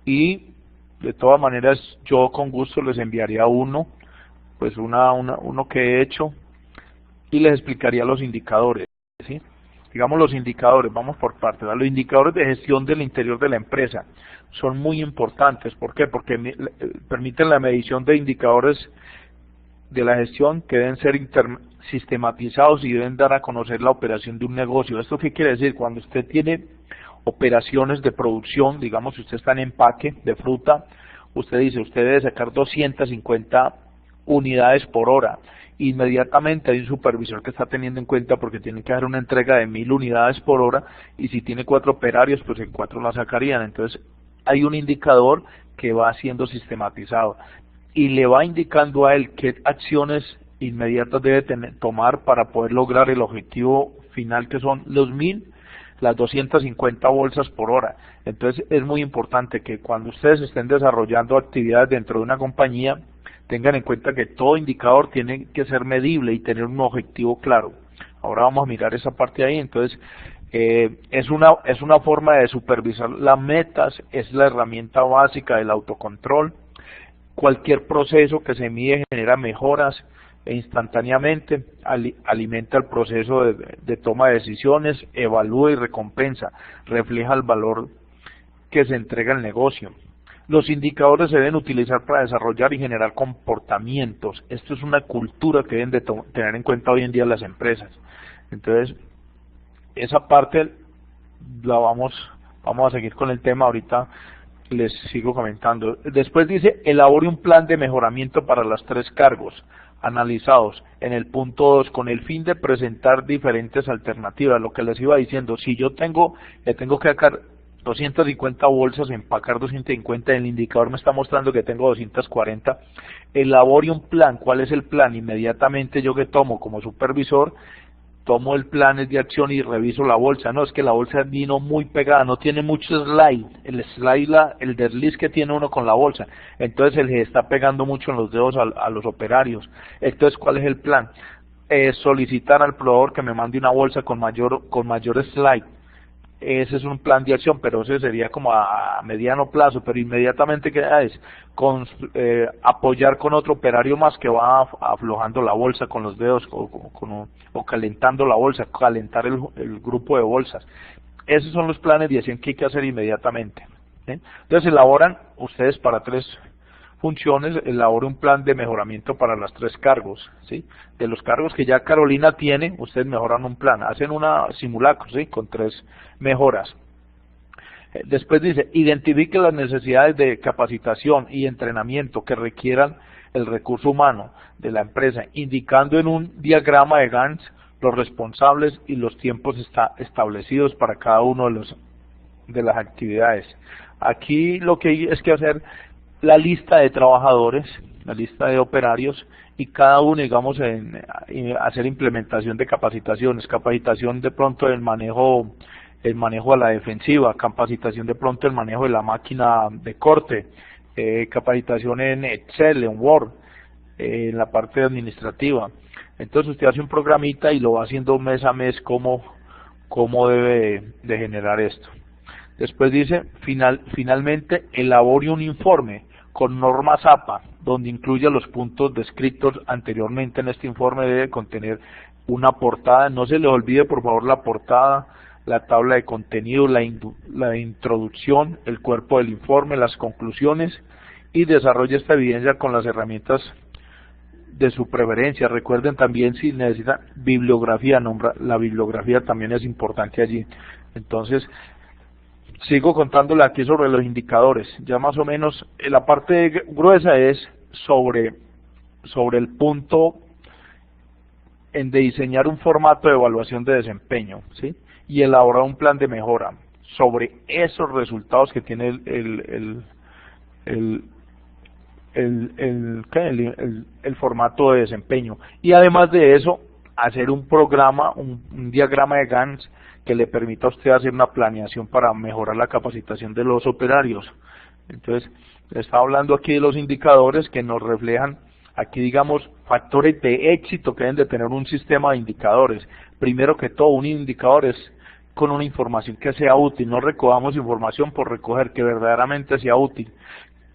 y de todas maneras yo con gusto les enviaría uno que he hecho y les explicaría los indicadores, ¿sí? Digamos los indicadores, vamos por partes. Los indicadores de gestión del interior de la empresa son muy importantes. ¿Por qué? Porque permiten la medición de indicadores de la gestión que deben ser sistematizados y deben dar a conocer la operación de un negocio. ¿Esto qué quiere decir? Cuando usted tiene operaciones de producción, digamos si usted está en empaque de fruta, usted dice, usted debe sacar 250 unidades por hora. Inmediatamente hay un supervisor que está teniendo en cuenta porque tiene que hacer una entrega de 1000 unidades por hora, y si tiene 4 operarios, pues en 4 la sacarían. Entonces hay un indicador que va siendo sistematizado y le va indicando a él qué acciones inmediatas debe tomar para poder lograr el objetivo final, que son las 250 bolsas por hora. Entonces es muy importante que cuando ustedes estén desarrollando actividades dentro de una compañía, tengan en cuenta que todo indicador tiene que ser medible y tener un objetivo claro. Ahora vamos a mirar esa parte ahí. Entonces es una forma de supervisar las metas, es la herramienta básica del autocontrol. Cualquier proceso que se mide genera mejoras e instantáneamente, alimenta el proceso de toma de decisiones, evalúa y recompensa, refleja el valor que se entrega al negocio. Los indicadores se deben utilizar para desarrollar y generar comportamientos. Esto es una cultura que deben de tener en cuenta hoy en día las empresas. Entonces, esa parte vamos a seguir con el tema ahorita. Les sigo comentando. Después dice, elabore un plan de mejoramiento para los 3 cargos analizados en el punto 2 con el fin de presentar diferentes alternativas. Lo que les iba diciendo, si yo le tengo que sacar 250 bolsas, empacar 250, el indicador me está mostrando que tengo 240, elabore un plan. ¿Cuál es el plan? Inmediatamente yo que tomo como supervisor, tomo el plan de acción y reviso la bolsa. No, es que la bolsa vino muy pegada, no tiene mucho slide, el desliz que tiene uno con la bolsa, entonces se le está pegando mucho en los dedos a los operarios. Entonces, ¿cuál es el plan? Solicitar al proveedor que me mande una bolsa con mayor slide. Ese es un plan de acción, pero ese sería como a mediano plazo. Pero inmediatamente, ¿qué es? Apoyar con otro operario más que va aflojando la bolsa con los dedos o calentando la bolsa, calentar el grupo de bolsas. Esos son los planes de acción que hay que hacer inmediatamente, ¿sí? Entonces elaboran ustedes para 3 funciones, elabore un plan de mejoramiento para los 3 cargos, ¿sí? De los cargos que ya Carolina tiene, ustedes mejoran un plan, hacen una simulacro, ¿sí? Con 3 mejoras. Después dice, identifique las necesidades de capacitación y entrenamiento que requieran el recurso humano de la empresa, indicando en un diagrama de Gantt los responsables y los tiempos establecidos para cada uno de las actividades. Aquí lo que hay es que hacer la lista de trabajadores, la lista de operarios, y cada uno, digamos, hacer implementación de capacitaciones, capacitación de pronto del manejo a la defensiva, capacitación de pronto el manejo de la máquina de corte, capacitación en Excel, en Word, en la parte administrativa. Entonces usted hace un programita y lo va haciendo mes a mes cómo debe de generar esto. Después dice, finalmente, elabore un informe con normas APA, donde incluya los puntos descritos anteriormente en este informe. Debe contener una portada, no se les olvide por favor la portada, la tabla de contenido, la introducción, el cuerpo del informe, las conclusiones, y desarrolle esta evidencia con las herramientas de su preferencia. Recuerden también, si necesitan bibliografía, la bibliografía también es importante allí. Entonces, sigo contándole aquí sobre los indicadores. Ya más o menos, la parte gruesa es sobre el punto de diseñar un formato de evaluación de desempeño, ¿sí? Y elaborar un plan de mejora sobre esos resultados que tiene el formato de desempeño. Y además de eso, hacer un programa, un diagrama de Gantt que le permita a usted hacer una planeación para mejorar la capacitación de los operarios. Entonces, está hablando aquí de los indicadores que nos reflejan, aquí digamos, factores de éxito que deben de tener un sistema de indicadores. Primero que todo, un indicador es con una información que sea útil, no recogamos información por recoger, que verdaderamente sea útil,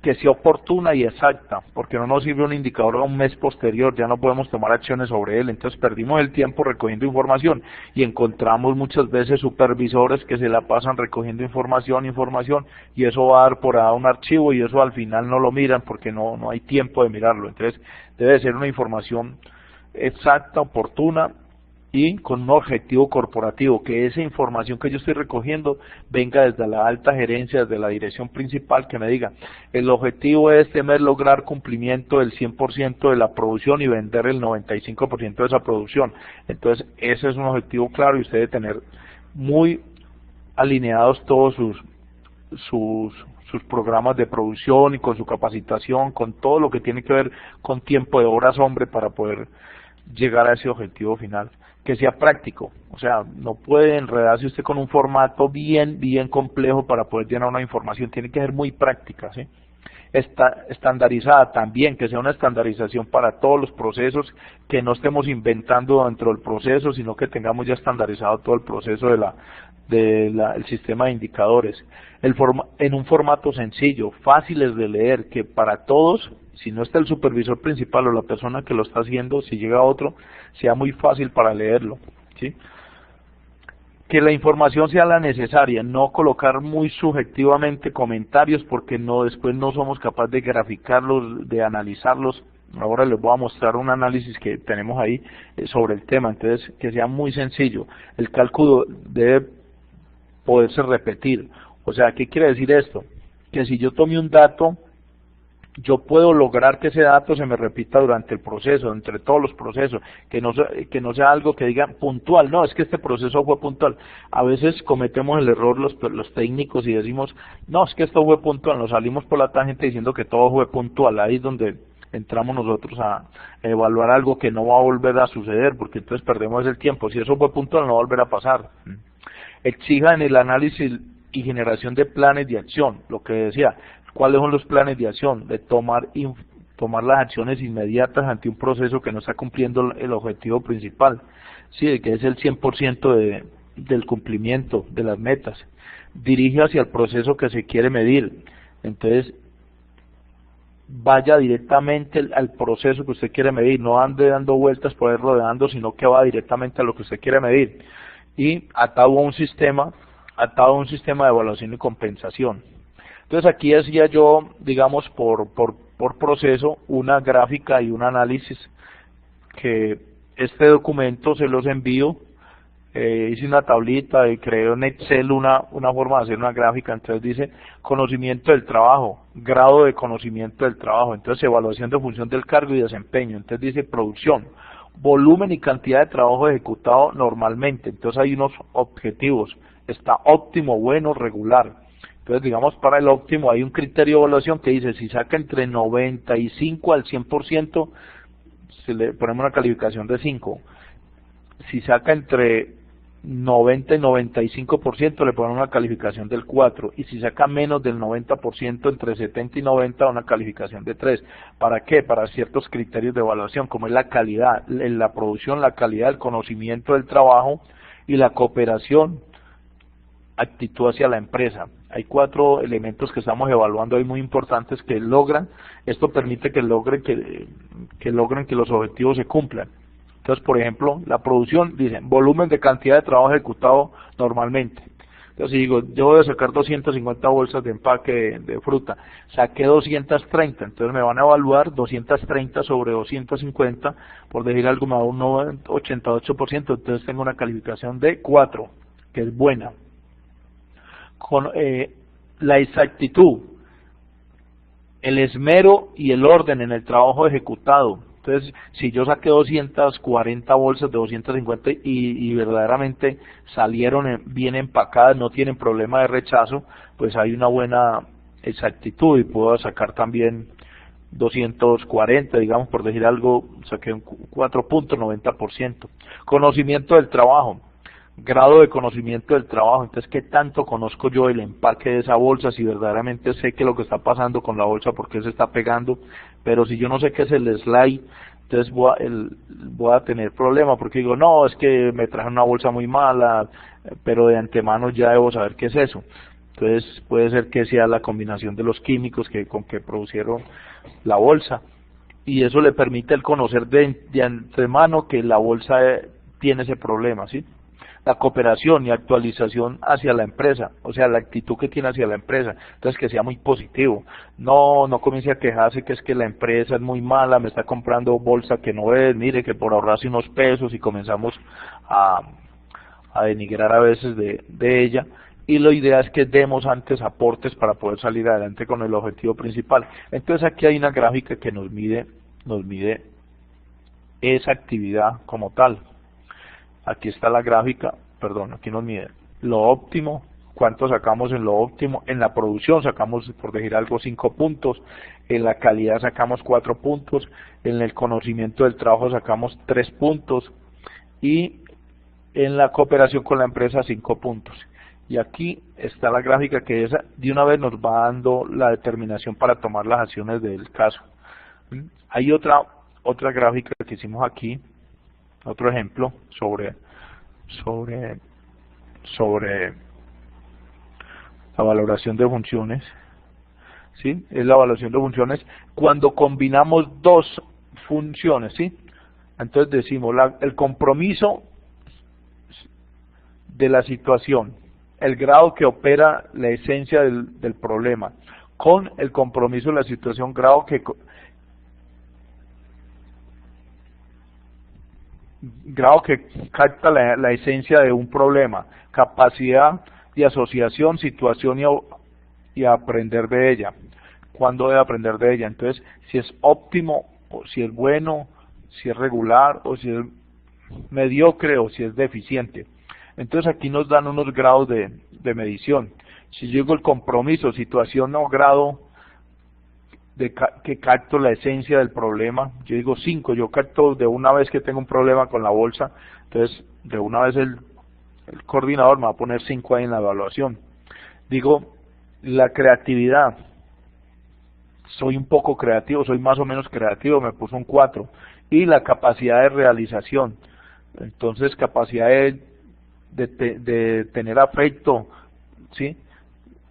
que sea oportuna y exacta, porque no nos sirve un indicador a un mes posterior, ya no podemos tomar acciones sobre él. Entonces perdimos el tiempo recogiendo información y encontramos muchas veces supervisores que se la pasan recogiendo información, y eso va a dar por ahí un archivo y eso al final no lo miran porque no hay tiempo de mirarlo. Entonces debe ser una información exacta, oportuna y con un objetivo corporativo, que esa información que yo estoy recogiendo venga desde la alta gerencia, desde la dirección principal, que me diga, el objetivo es lograr cumplimiento del 100% de la producción y vender el 95% de esa producción. Entonces ese es un objetivo claro y usted debe tener muy alineados todos sus programas de producción y con su capacitación, con todo lo que tiene que ver con tiempo de horas hombre para poder llegar a ese objetivo final, que sea práctico. O sea, no puede enredarse usted con un formato bien complejo para poder llenar una información, tiene que ser muy práctica, ¿sí? Estandarizada también, que sea una estandarización para todos los procesos, que no estemos inventando dentro del proceso, sino que tengamos ya estandarizado todo el proceso el sistema de indicadores, en un formato sencillo, fáciles de leer, que para todos, si no está el supervisor principal o la persona que lo está haciendo, si llega otro, sea muy fácil para leerlo, ¿sí? Que la información sea la necesaria, no colocar muy subjetivamente comentarios porque después no somos capaces de graficarlos, de analizarlos. Ahora les voy a mostrar un análisis que tenemos ahí sobre el tema, entonces que sea muy sencillo. El cálculo debe poderse repetir. O sea, ¿qué quiere decir esto? Que si yo tomé un dato, yo puedo lograr que ese dato se me repita durante el proceso, entre todos los procesos, que no sea algo que diga puntual, no, es que este proceso fue puntual. A veces cometemos el error los técnicos y decimos, no, es que esto fue puntual, nos salimos por la tangente diciendo que todo fue puntual, ahí es donde entramos nosotros a evaluar algo que no va a volver a suceder, porque entonces perdemos el tiempo, si eso fue puntual no va a volver a pasar. Exija en el análisis y generación de planes de acción, lo que decía, ¿cuáles son los planes de acción? De tomar las acciones inmediatas ante un proceso que no está cumpliendo el objetivo principal, sí, que es el 100% del cumplimiento de las metas. Dirige hacia el proceso que se quiere medir, entonces vaya directamente al proceso que usted quiere medir, no ande dando vueltas por ahí rodeando, sino que va directamente a lo que usted quiere medir. Y atado a un sistema de evaluación y compensación. Entonces aquí hacía yo, digamos, por proceso, una gráfica y un análisis, que este documento se los envío, hice una tablita y creé en Excel una forma de hacer una gráfica. Entonces dice conocimiento del trabajo, grado de conocimiento del trabajo, entonces evaluación de función del cargo y desempeño, entonces dice producción, volumen y cantidad de trabajo ejecutado normalmente, entonces hay unos objetivos, está óptimo, bueno, regular. Entonces, digamos, para el óptimo hay un criterio de evaluación que dice, si saca entre 95 al 100%, se le ponemos una calificación de 5. Si saca entre 90 y 95%, le ponemos una calificación del 4. Y si saca menos del 90%, entre 70 y 90, una calificación de 3. ¿Para qué? Para ciertos criterios de evaluación, como es la calidad, la producción, la calidad, el conocimiento del trabajo y la cooperación, actitud hacia la empresa. Hay 4 elementos que estamos evaluando ahí muy importantes que logran, esto permite que logren que los objetivos se cumplan. Entonces, por ejemplo, la producción, dicen, volumen de cantidad de trabajo ejecutado normalmente. Entonces, si digo, yo voy a sacar 250 bolsas de empaque de fruta, saqué 230, entonces me van a evaluar 230 sobre 250, por decir algo, me da un 88%, entonces tengo una calificación de 4, que es buena. Con la exactitud, el esmero y el orden en el trabajo ejecutado. Entonces, si yo saqué 240 bolsas de 250 y verdaderamente salieron bien empacadas, no tienen problema de rechazo, pues hay una buena exactitud y puedo sacar también 240, digamos, por decir algo, saqué un 4.90%. Conocimiento del trabajo. Grado de conocimiento del trabajo, entonces qué tanto conozco yo el empaque de esa bolsa, si verdaderamente sé qué es lo que está pasando con la bolsa, por qué se está pegando, pero si yo no sé qué es el slide, entonces voy a tener problema, porque digo, no, es que me traje una bolsa muy mala, pero de antemano ya debo saber qué es eso. Entonces puede ser que sea la combinación de los químicos con que producieron la bolsa, y eso le permite el conocer de antemano que la bolsa tiene ese problema, ¿sí? La cooperación y actualización hacia la empresa, o sea, la actitud que tiene hacia la empresa, entonces que sea muy positivo, no comience a quejarse que es que la empresa es muy mala, me está comprando bolsa que no es, mire que por ahorrarse unos pesos, y comenzamos a denigrar a veces de ella, y la idea es que demos antes aportes para poder salir adelante con el objetivo principal. Entonces aquí hay una gráfica que nos mide esa actividad como tal. Aquí está la gráfica, perdón, aquí nos mide lo óptimo, ¿Cuánto sacamos en lo óptimo? En la producción sacamos, por decir algo, 5 puntos, en la calidad sacamos 4 puntos, en el conocimiento del trabajo sacamos 3 puntos y en la cooperación con la empresa 5 puntos. Y aquí está la gráfica que esa de una vez nos va dando la determinación para tomar las acciones del caso. Hay otra gráfica que hicimos aquí, otro ejemplo sobre la valoración de funciones. ¿Sí? Es la evaluación de funciones cuando combinamos dos funciones, ¿sí? Entonces decimos el compromiso de la situación, el grado que opera la esencia del problema, con el compromiso de la situación, grado que capta la esencia de un problema, capacidad de asociación, situación y aprender de ella. ¿Cuándo debe aprender de ella? Entonces, si es óptimo, o si es bueno, si es regular, o si es mediocre, o si es deficiente. Entonces aquí nos dan unos grados de medición. Si yo digo el compromiso, situación o grado que capto la esencia del problema, yo digo 5, yo capto de una vez que tengo un problema con la bolsa, entonces de una vez el coordinador me va a poner 5 ahí en la evaluación. Digo, la creatividad, soy un poco creativo, soy más o menos creativo, me puso un 4. Y la capacidad de realización, entonces capacidad de tener afecto, ¿sí?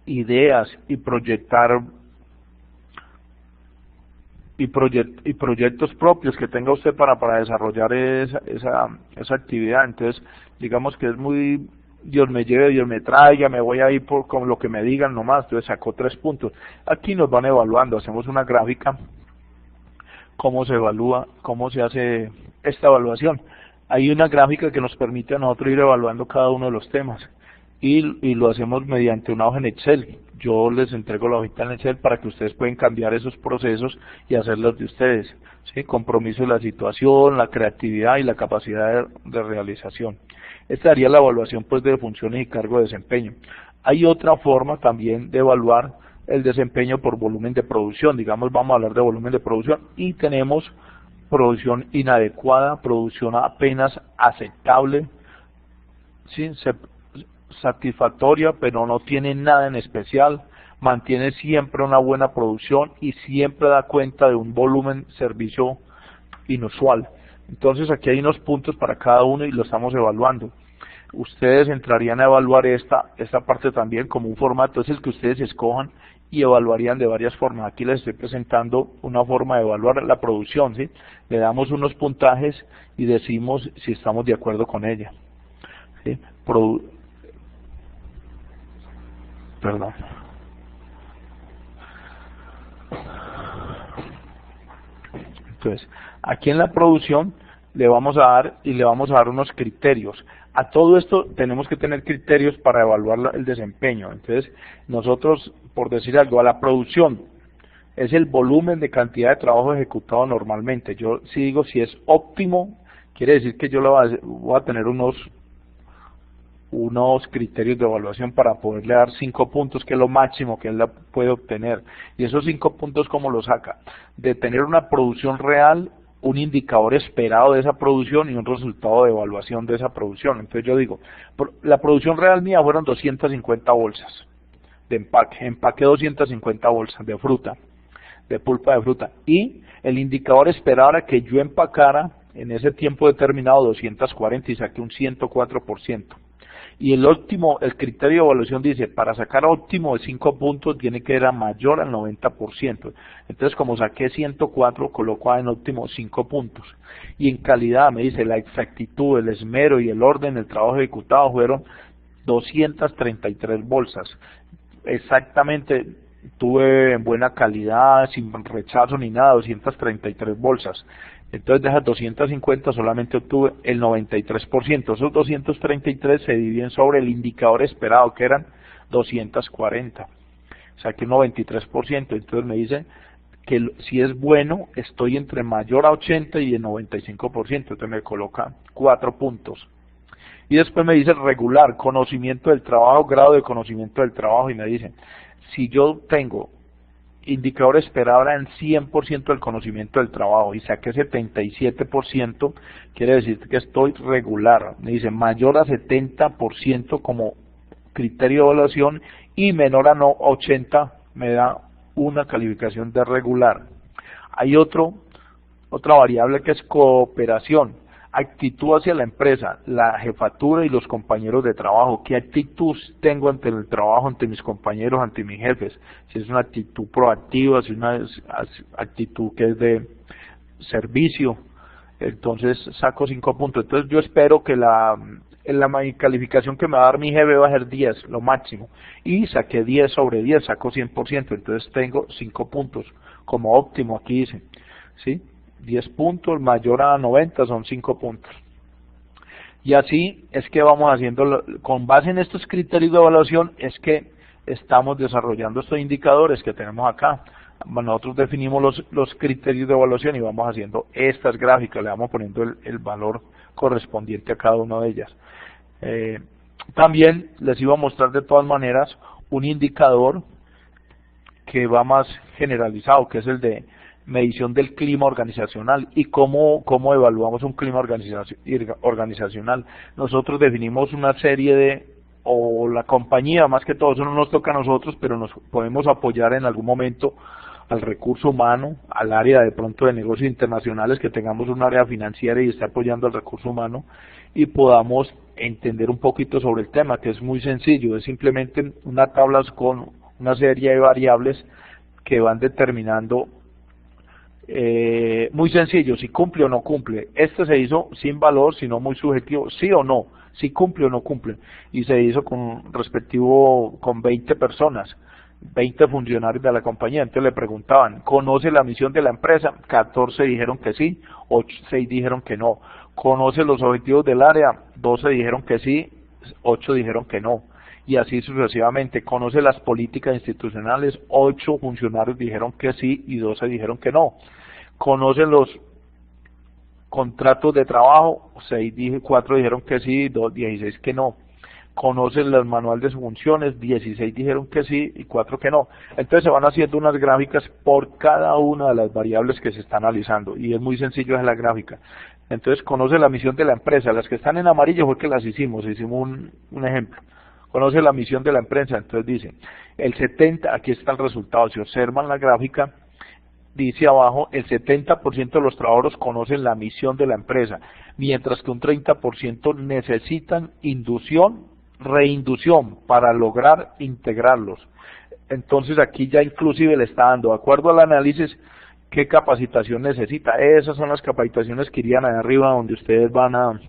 Ideas y proyectar y proyectos propios que tenga usted para desarrollar esa actividad. Entonces, digamos que es muy Dios me lleve, Dios me traiga, me voy a ir con lo que me digan nomás. Entonces sacó 3 puntos. Aquí nos van evaluando, hacemos una gráfica, cómo se evalúa, cómo se hace esta evaluación. Hay una gráfica que nos permite a nosotros ir evaluando cada uno de los temas y lo hacemos mediante una hoja en Excel. Yo les entrego la hojita en Excel para que ustedes puedan cambiar esos procesos y hacerlos de ustedes, ¿sí? Compromiso de la situación, la creatividad y la capacidad de realización. Esta sería la evaluación pues de funciones y cargo de desempeño. Hay otra forma también de evaluar el desempeño por volumen de producción. Digamos, vamos a hablar de volumen de producción y tenemos producción inadecuada, producción apenas aceptable, ¿sí? Satisfactoria, pero no tiene nada en especial, mantiene siempre una buena producción y siempre da cuenta de un volumen servicio inusual. Entonces aquí hay unos puntos para cada uno y lo estamos evaluando. Ustedes entrarían a evaluar esta parte también como un formato, es el que ustedes escojan y evaluarían de varias formas. Aquí les estoy presentando una forma de evaluar la producción, ¿sí? Le damos unos puntajes y decimos si estamos de acuerdo con ella, ¿sí? Perdón. Entonces, aquí en la producción le vamos a dar unos criterios. A todo esto tenemos que tener criterios para evaluar el desempeño. Entonces, nosotros, por decir algo, a la producción es el volumen de cantidad de trabajo ejecutado normalmente. Yo si digo si es óptimo, quiere decir que yo voy a tener unos criterios de evaluación para poderle dar 5 puntos, que es lo máximo que él puede obtener. Y esos 5 puntos, ¿cómo los saca? De tener una producción real, un indicador esperado de esa producción y un resultado de evaluación de esa producción. Entonces yo digo, la producción real mía fueron 250 bolsas de empaqué 250 bolsas de fruta, de pulpa de fruta, y el indicador esperado era que yo empacara en ese tiempo determinado 240 y saqué un 104%. Y el criterio de evaluación dice, para sacar óptimo de 5 puntos tiene que ser mayor al 90%. Entonces, como saqué 104, coloco en óptimo 5 puntos. Y en calidad me dice, la exactitud, el esmero y el orden del trabajo ejecutado fueron 233 bolsas. Exactamente, tuve en buena calidad, sin rechazo ni nada, 233 bolsas. Entonces de esas 250 solamente obtuve el 93%. Esos 233 se dividen sobre el indicador esperado, que eran 240. Saqué un 93%. Entonces me dice que si es bueno, estoy entre mayor a 80 y el 95%. Entonces me coloca 4 puntos. Y después me dice regular, conocimiento del trabajo, grado de conocimiento del trabajo, y me dicen, si yo tengo indicador esperado en 100% del conocimiento del trabajo y saqué 77%, quiere decir que estoy regular. Me dice mayor a 70% como criterio de evaluación y menor a 80 me da una calificación de regular. Hay otra variable que es cooperación, actitud hacia la empresa, la jefatura y los compañeros de trabajo. ¿Qué actitud tengo ante el trabajo, ante mis compañeros, ante mis jefes? Si es una actitud proactiva, si es una actitud que es de servicio, entonces saco 5 puntos. Entonces yo espero que la calificación que me va a dar mi jefe va a ser 10, lo máximo. Y saqué 10 sobre 10, saco 100%, entonces tengo 5 puntos como óptimo, aquí dice, ¿sí? 10 puntos, mayor a 90 son 5 puntos. Y así es que vamos haciendo, con base en estos criterios de evaluación, es que estamos desarrollando estos indicadores que tenemos acá. Nosotros definimos los criterios de evaluación y vamos haciendo estas gráficas, le vamos poniendo el valor correspondiente a cada una de ellas. También les iba a mostrar de todas maneras un indicador que va más generalizado, que es el de medición del clima organizacional y cómo evaluamos un clima organizacional. Nosotros definimos una serie o la compañía, más que todo, eso no nos toca a nosotros, pero nos podemos apoyar en algún momento al recurso humano, al área de pronto de negocios internacionales, que tengamos un área financiera y esté apoyando al recurso humano y podamos entender un poquito sobre el tema, que es muy sencillo, es simplemente una tabla con una serie de variables que van determinando muy sencillo, si cumple o no cumple. Este se hizo sin valor, sino muy subjetivo, sí o no, si cumple o no cumple, y se hizo con 20 personas, 20 funcionarios de la compañía. Entonces le preguntaban, ¿conoce la misión de la empresa? 14 dijeron que sí, 6 dijeron que no. ¿Conoce los objetivos del área? 12 dijeron que sí, 8 dijeron que no. Y así sucesivamente. ¿Conoce las políticas institucionales? 8 funcionarios dijeron que sí y 12 dijeron que no. ¿Conoce los contratos de trabajo? 4 dijeron que sí, 16 que no. ¿Conoce el manual de funciones? 16 dijeron que sí y 4 que no. Entonces se van haciendo unas gráficas por cada una de las variables que se están analizando y es muy sencillo es la gráfica. Entonces conoce la misión de la empresa. Las que están en amarillo fue que las hicimos un ejemplo. Conoce la misión de la empresa, entonces dice, el 70, aquí está el resultado, si observan la gráfica, dice abajo, el 70% de los trabajadores conocen la misión de la empresa, mientras que un 30% necesitan reinducción para lograr integrarlos. Entonces aquí ya inclusive le está dando, de acuerdo al análisis, qué capacitación necesita. Esas son las capacitaciones que irían ahí arriba, donde ustedes van a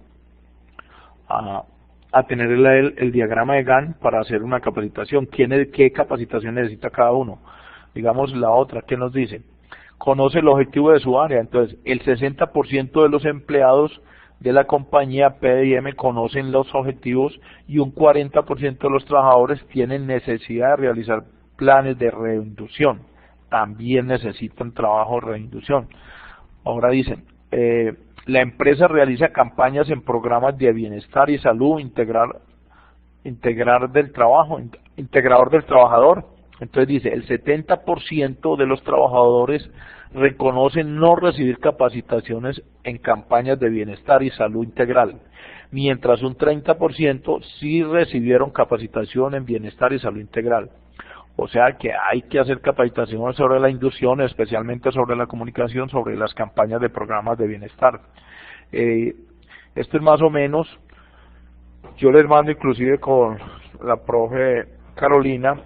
tener el diagrama de Gantt para hacer una capacitación. ¿Qué capacitación necesita cada uno? Digamos la otra, ¿qué nos dice? Conoce el objetivo de su área. Entonces, el 60% de los empleados de la compañía PDM conocen los objetivos y un 40% de los trabajadores tienen necesidad de realizar planes de reinducción. También necesitan trabajo de reinducción. Ahora dicen, la empresa realiza campañas en programas de bienestar y salud, integrador del trabajador. Entonces dice, el 70% de los trabajadores reconocen no recibir capacitaciones en campañas de bienestar y salud integral, mientras un 30% sí recibieron capacitación en bienestar y salud integral. O sea que hay que hacer capacitaciones sobre la inducción, especialmente sobre la comunicación, sobre las campañas de programas de bienestar. Esto es más o menos, yo les mando inclusive con la profe Carolina,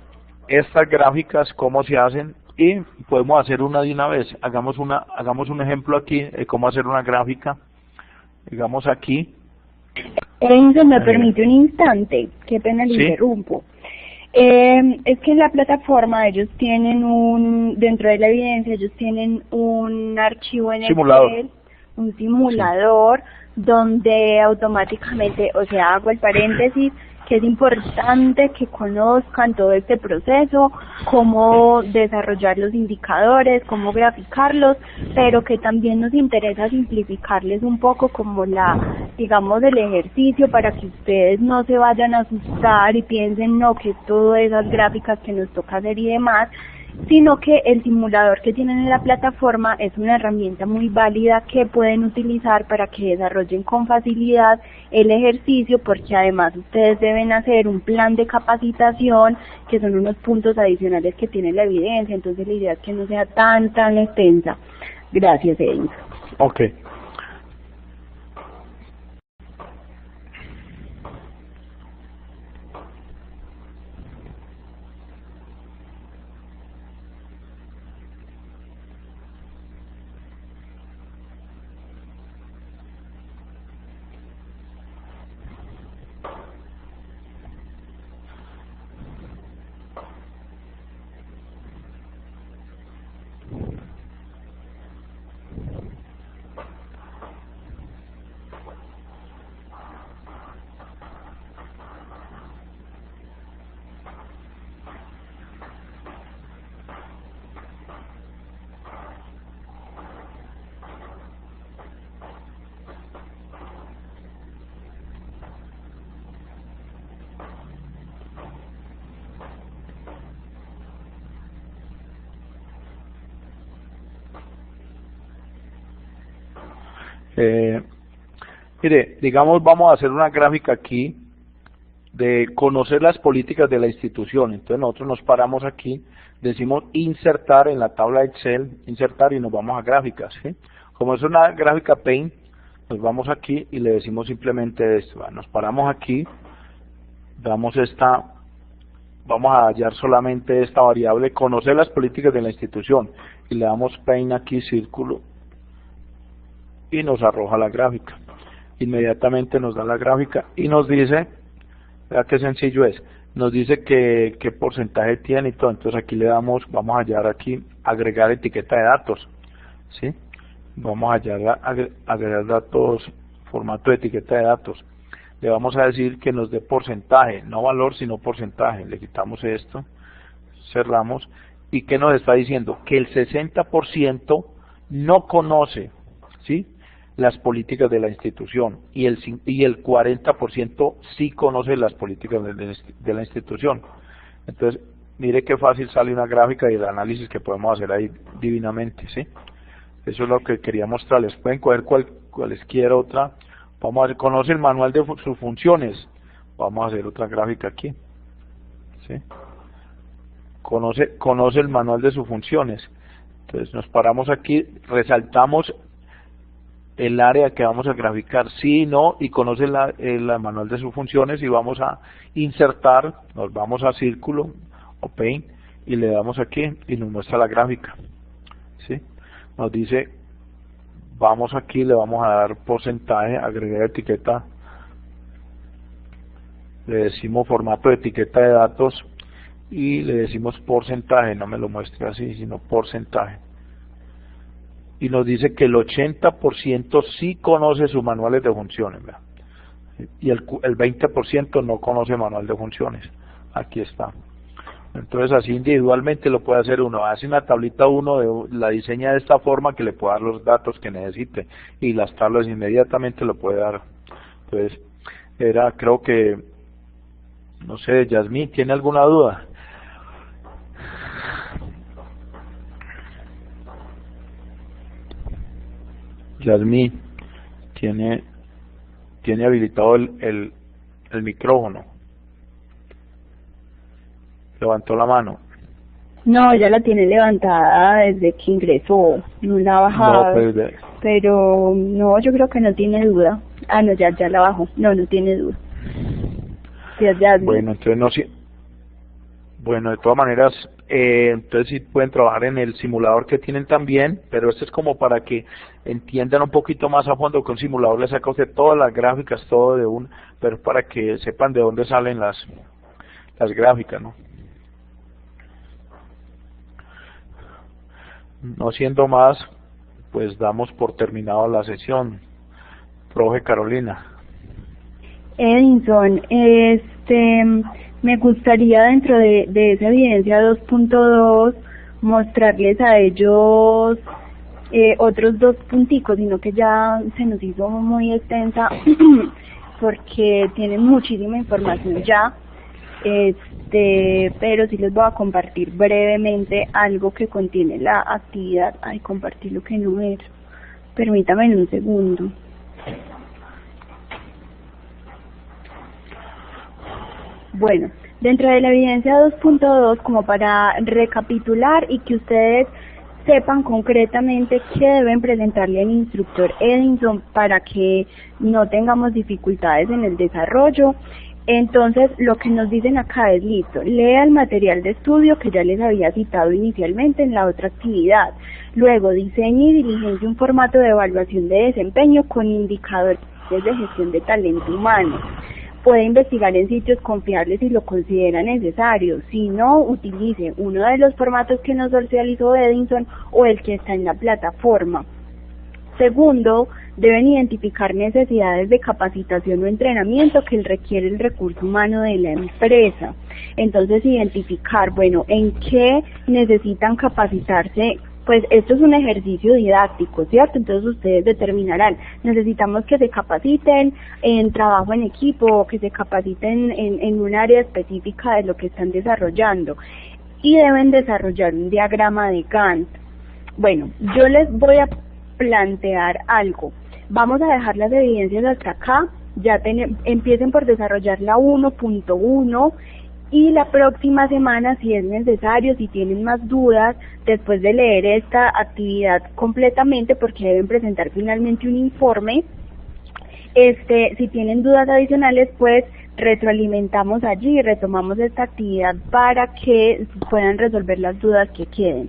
estas gráficas, cómo se hacen, y podemos hacer una de una vez. Hagamos un ejemplo aquí de cómo hacer una gráfica. Digamos aquí. Enzo, me permite un instante, qué pena le interrumpo. Es que en la plataforma ellos tienen dentro de la evidencia ellos tienen un archivo en Excel, un simulador, donde automáticamente, o sea, hago el paréntesis, que es importante que conozcan todo este proceso cómo desarrollar los indicadores, cómo graficarlos, pero que también nos interesa simplificarles un poco como digamos, el ejercicio para que ustedes no se vayan a asustar y piensen no que todas esas gráficas que nos toca hacer y demás, sino que el simulador que tienen en la plataforma es una herramienta muy válida que pueden utilizar para que desarrollen con facilidad el ejercicio, porque además ustedes deben hacer un plan de capacitación, que son unos puntos adicionales que tiene la evidencia, entonces la idea es que no sea tan extensa. Gracias, Edison. Ok. Mire, digamos, vamos a hacer una gráfica aquí de conocer las políticas de la institución. Entonces nosotros nos paramos aquí, decimos insertar en la tabla Excel, insertar, y nos vamos a gráficas, ¿sí? Como es una gráfica Paint, nos vamos aquí y le decimos simplemente esto. Nos paramos aquí, damos vamos a hallar solamente esta variable, conocer las políticas de la institución, y le damos Paint aquí, círculo, y nos arroja la gráfica. Inmediatamente nos da la gráfica y nos dice, vea qué sencillo es, nos dice qué porcentaje tiene y todo. Entonces aquí le damos, vamos a hallar aquí, agregar etiqueta de datos, ¿sí? Vamos a hallar, agregar datos, formato de etiqueta de datos. Le vamos a decir que nos dé porcentaje, no valor sino porcentaje. Le quitamos esto, cerramos, y ¿qué nos está diciendo? Que el 60% no conoce, ¿sí?, las políticas de la institución, y el 40% sí conoce las políticas de la institución. Entonces, mire qué fácil sale una gráfica y el análisis que podemos hacer ahí divinamente, ¿sí? Eso es lo que quería mostrarles. Pueden coger cualquier otra. Vamos a ver, conoce el manual de sus funciones. Vamos a hacer otra gráfica aquí, ¿sí? Conoce el manual de sus funciones. Entonces nos paramos aquí, resaltamos el área que vamos a graficar, sí, no, y conoce el manual de sus funciones, y vamos a insertar, nos vamos a círculo o Paint y le damos aquí y nos muestra la gráfica, ¿sí? Nos dice, vamos aquí, le vamos a dar porcentaje, agregar etiqueta, le decimos formato de etiqueta de datos y le decimos porcentaje, no me lo muestre así, sino porcentaje. Y nos dice que el 80% sí conoce sus manuales de funciones, ¿verdad? Y el 20% no conoce manual de funciones. Aquí está. Entonces así individualmente lo puede hacer uno. Hace una tablita la diseña de esta forma que le pueda dar los datos que necesite, y las tablas inmediatamente lo puede dar. Entonces, creo que, no sé, Yasmín, ¿tiene alguna duda? Yasmín, tiene habilitado el micrófono. Levantó la mano. No, ella la tiene levantada desde que ingresó, no la ha bajado. No, pero no, yo creo que no tiene duda. Ah, no, ya la bajó. No tiene duda. Bueno, entonces no. Bueno, de todas maneras, entonces sí pueden trabajar en el simulador que tienen también, pero esto es como para que entiendan un poquito más a fondo que un simulador le saca a usted todas las gráficas, todo de pero para que sepan de dónde salen las gráficas, ¿no? No siendo más, pues damos por terminado la sesión. Profe Carolina. Edison, Me gustaría dentro de esa evidencia 2.2 mostrarles a ellos otros dos punticos, sino que ya se nos hizo muy extensa porque tienen muchísima información ya, pero sí les voy a compartir brevemente algo que contiene la actividad. Ay, compartir lo que no era. Permítame en un segundo. Bueno, dentro de la evidencia 2.2, como para recapitular y que ustedes sepan concretamente qué deben presentarle al instructor Edinson para que no tengamos dificultades en el desarrollo. Entonces, lo que nos dicen acá es: listo, lea el material de estudio que ya les había citado inicialmente en la otra actividad. Luego, diseñe y diligencie un formato de evaluación de desempeño con indicadores de gestión de talento humano. Puede investigar en sitios confiables si lo considera necesario. Si no, utilice uno de los formatos que nos socializó Edinson o el que está en la plataforma. Segundo, deben identificar necesidades de capacitación o entrenamiento que requiere el recurso humano de la empresa. Entonces, identificar, bueno, en qué necesitan capacitarse. Pues esto es un ejercicio didáctico, ¿cierto? Entonces ustedes determinarán, necesitamos que se capaciten en trabajo en equipo, que se capaciten en un área específica de lo que están desarrollando, y deben desarrollar un diagrama de Gantt. Bueno, yo les voy a plantear algo. Vamos a dejar las evidencias hasta acá, ya empiecen por desarrollar la 1.1, y la próxima semana, si es necesario, si tienen más dudas, después de leer esta actividad completamente, porque deben presentar finalmente un informe, si tienen dudas adicionales, pues retroalimentamos allí y retomamos esta actividad para que puedan resolver las dudas que queden.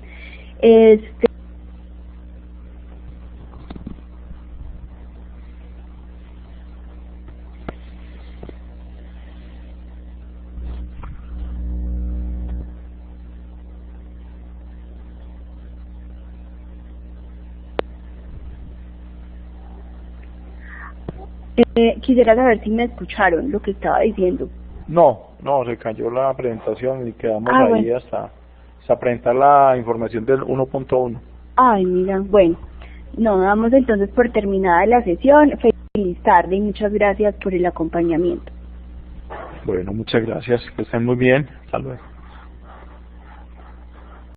Quisiera saber si me escucharon lo que estaba diciendo. No, se cayó la presentación y quedamos ahí bueno. hasta presentar la información del 1.1. Ay, mira, bueno, no, damos entonces por terminada la sesión. Feliz tarde y muchas gracias por el acompañamiento. Bueno, muchas gracias, que estén muy bien, hasta luego.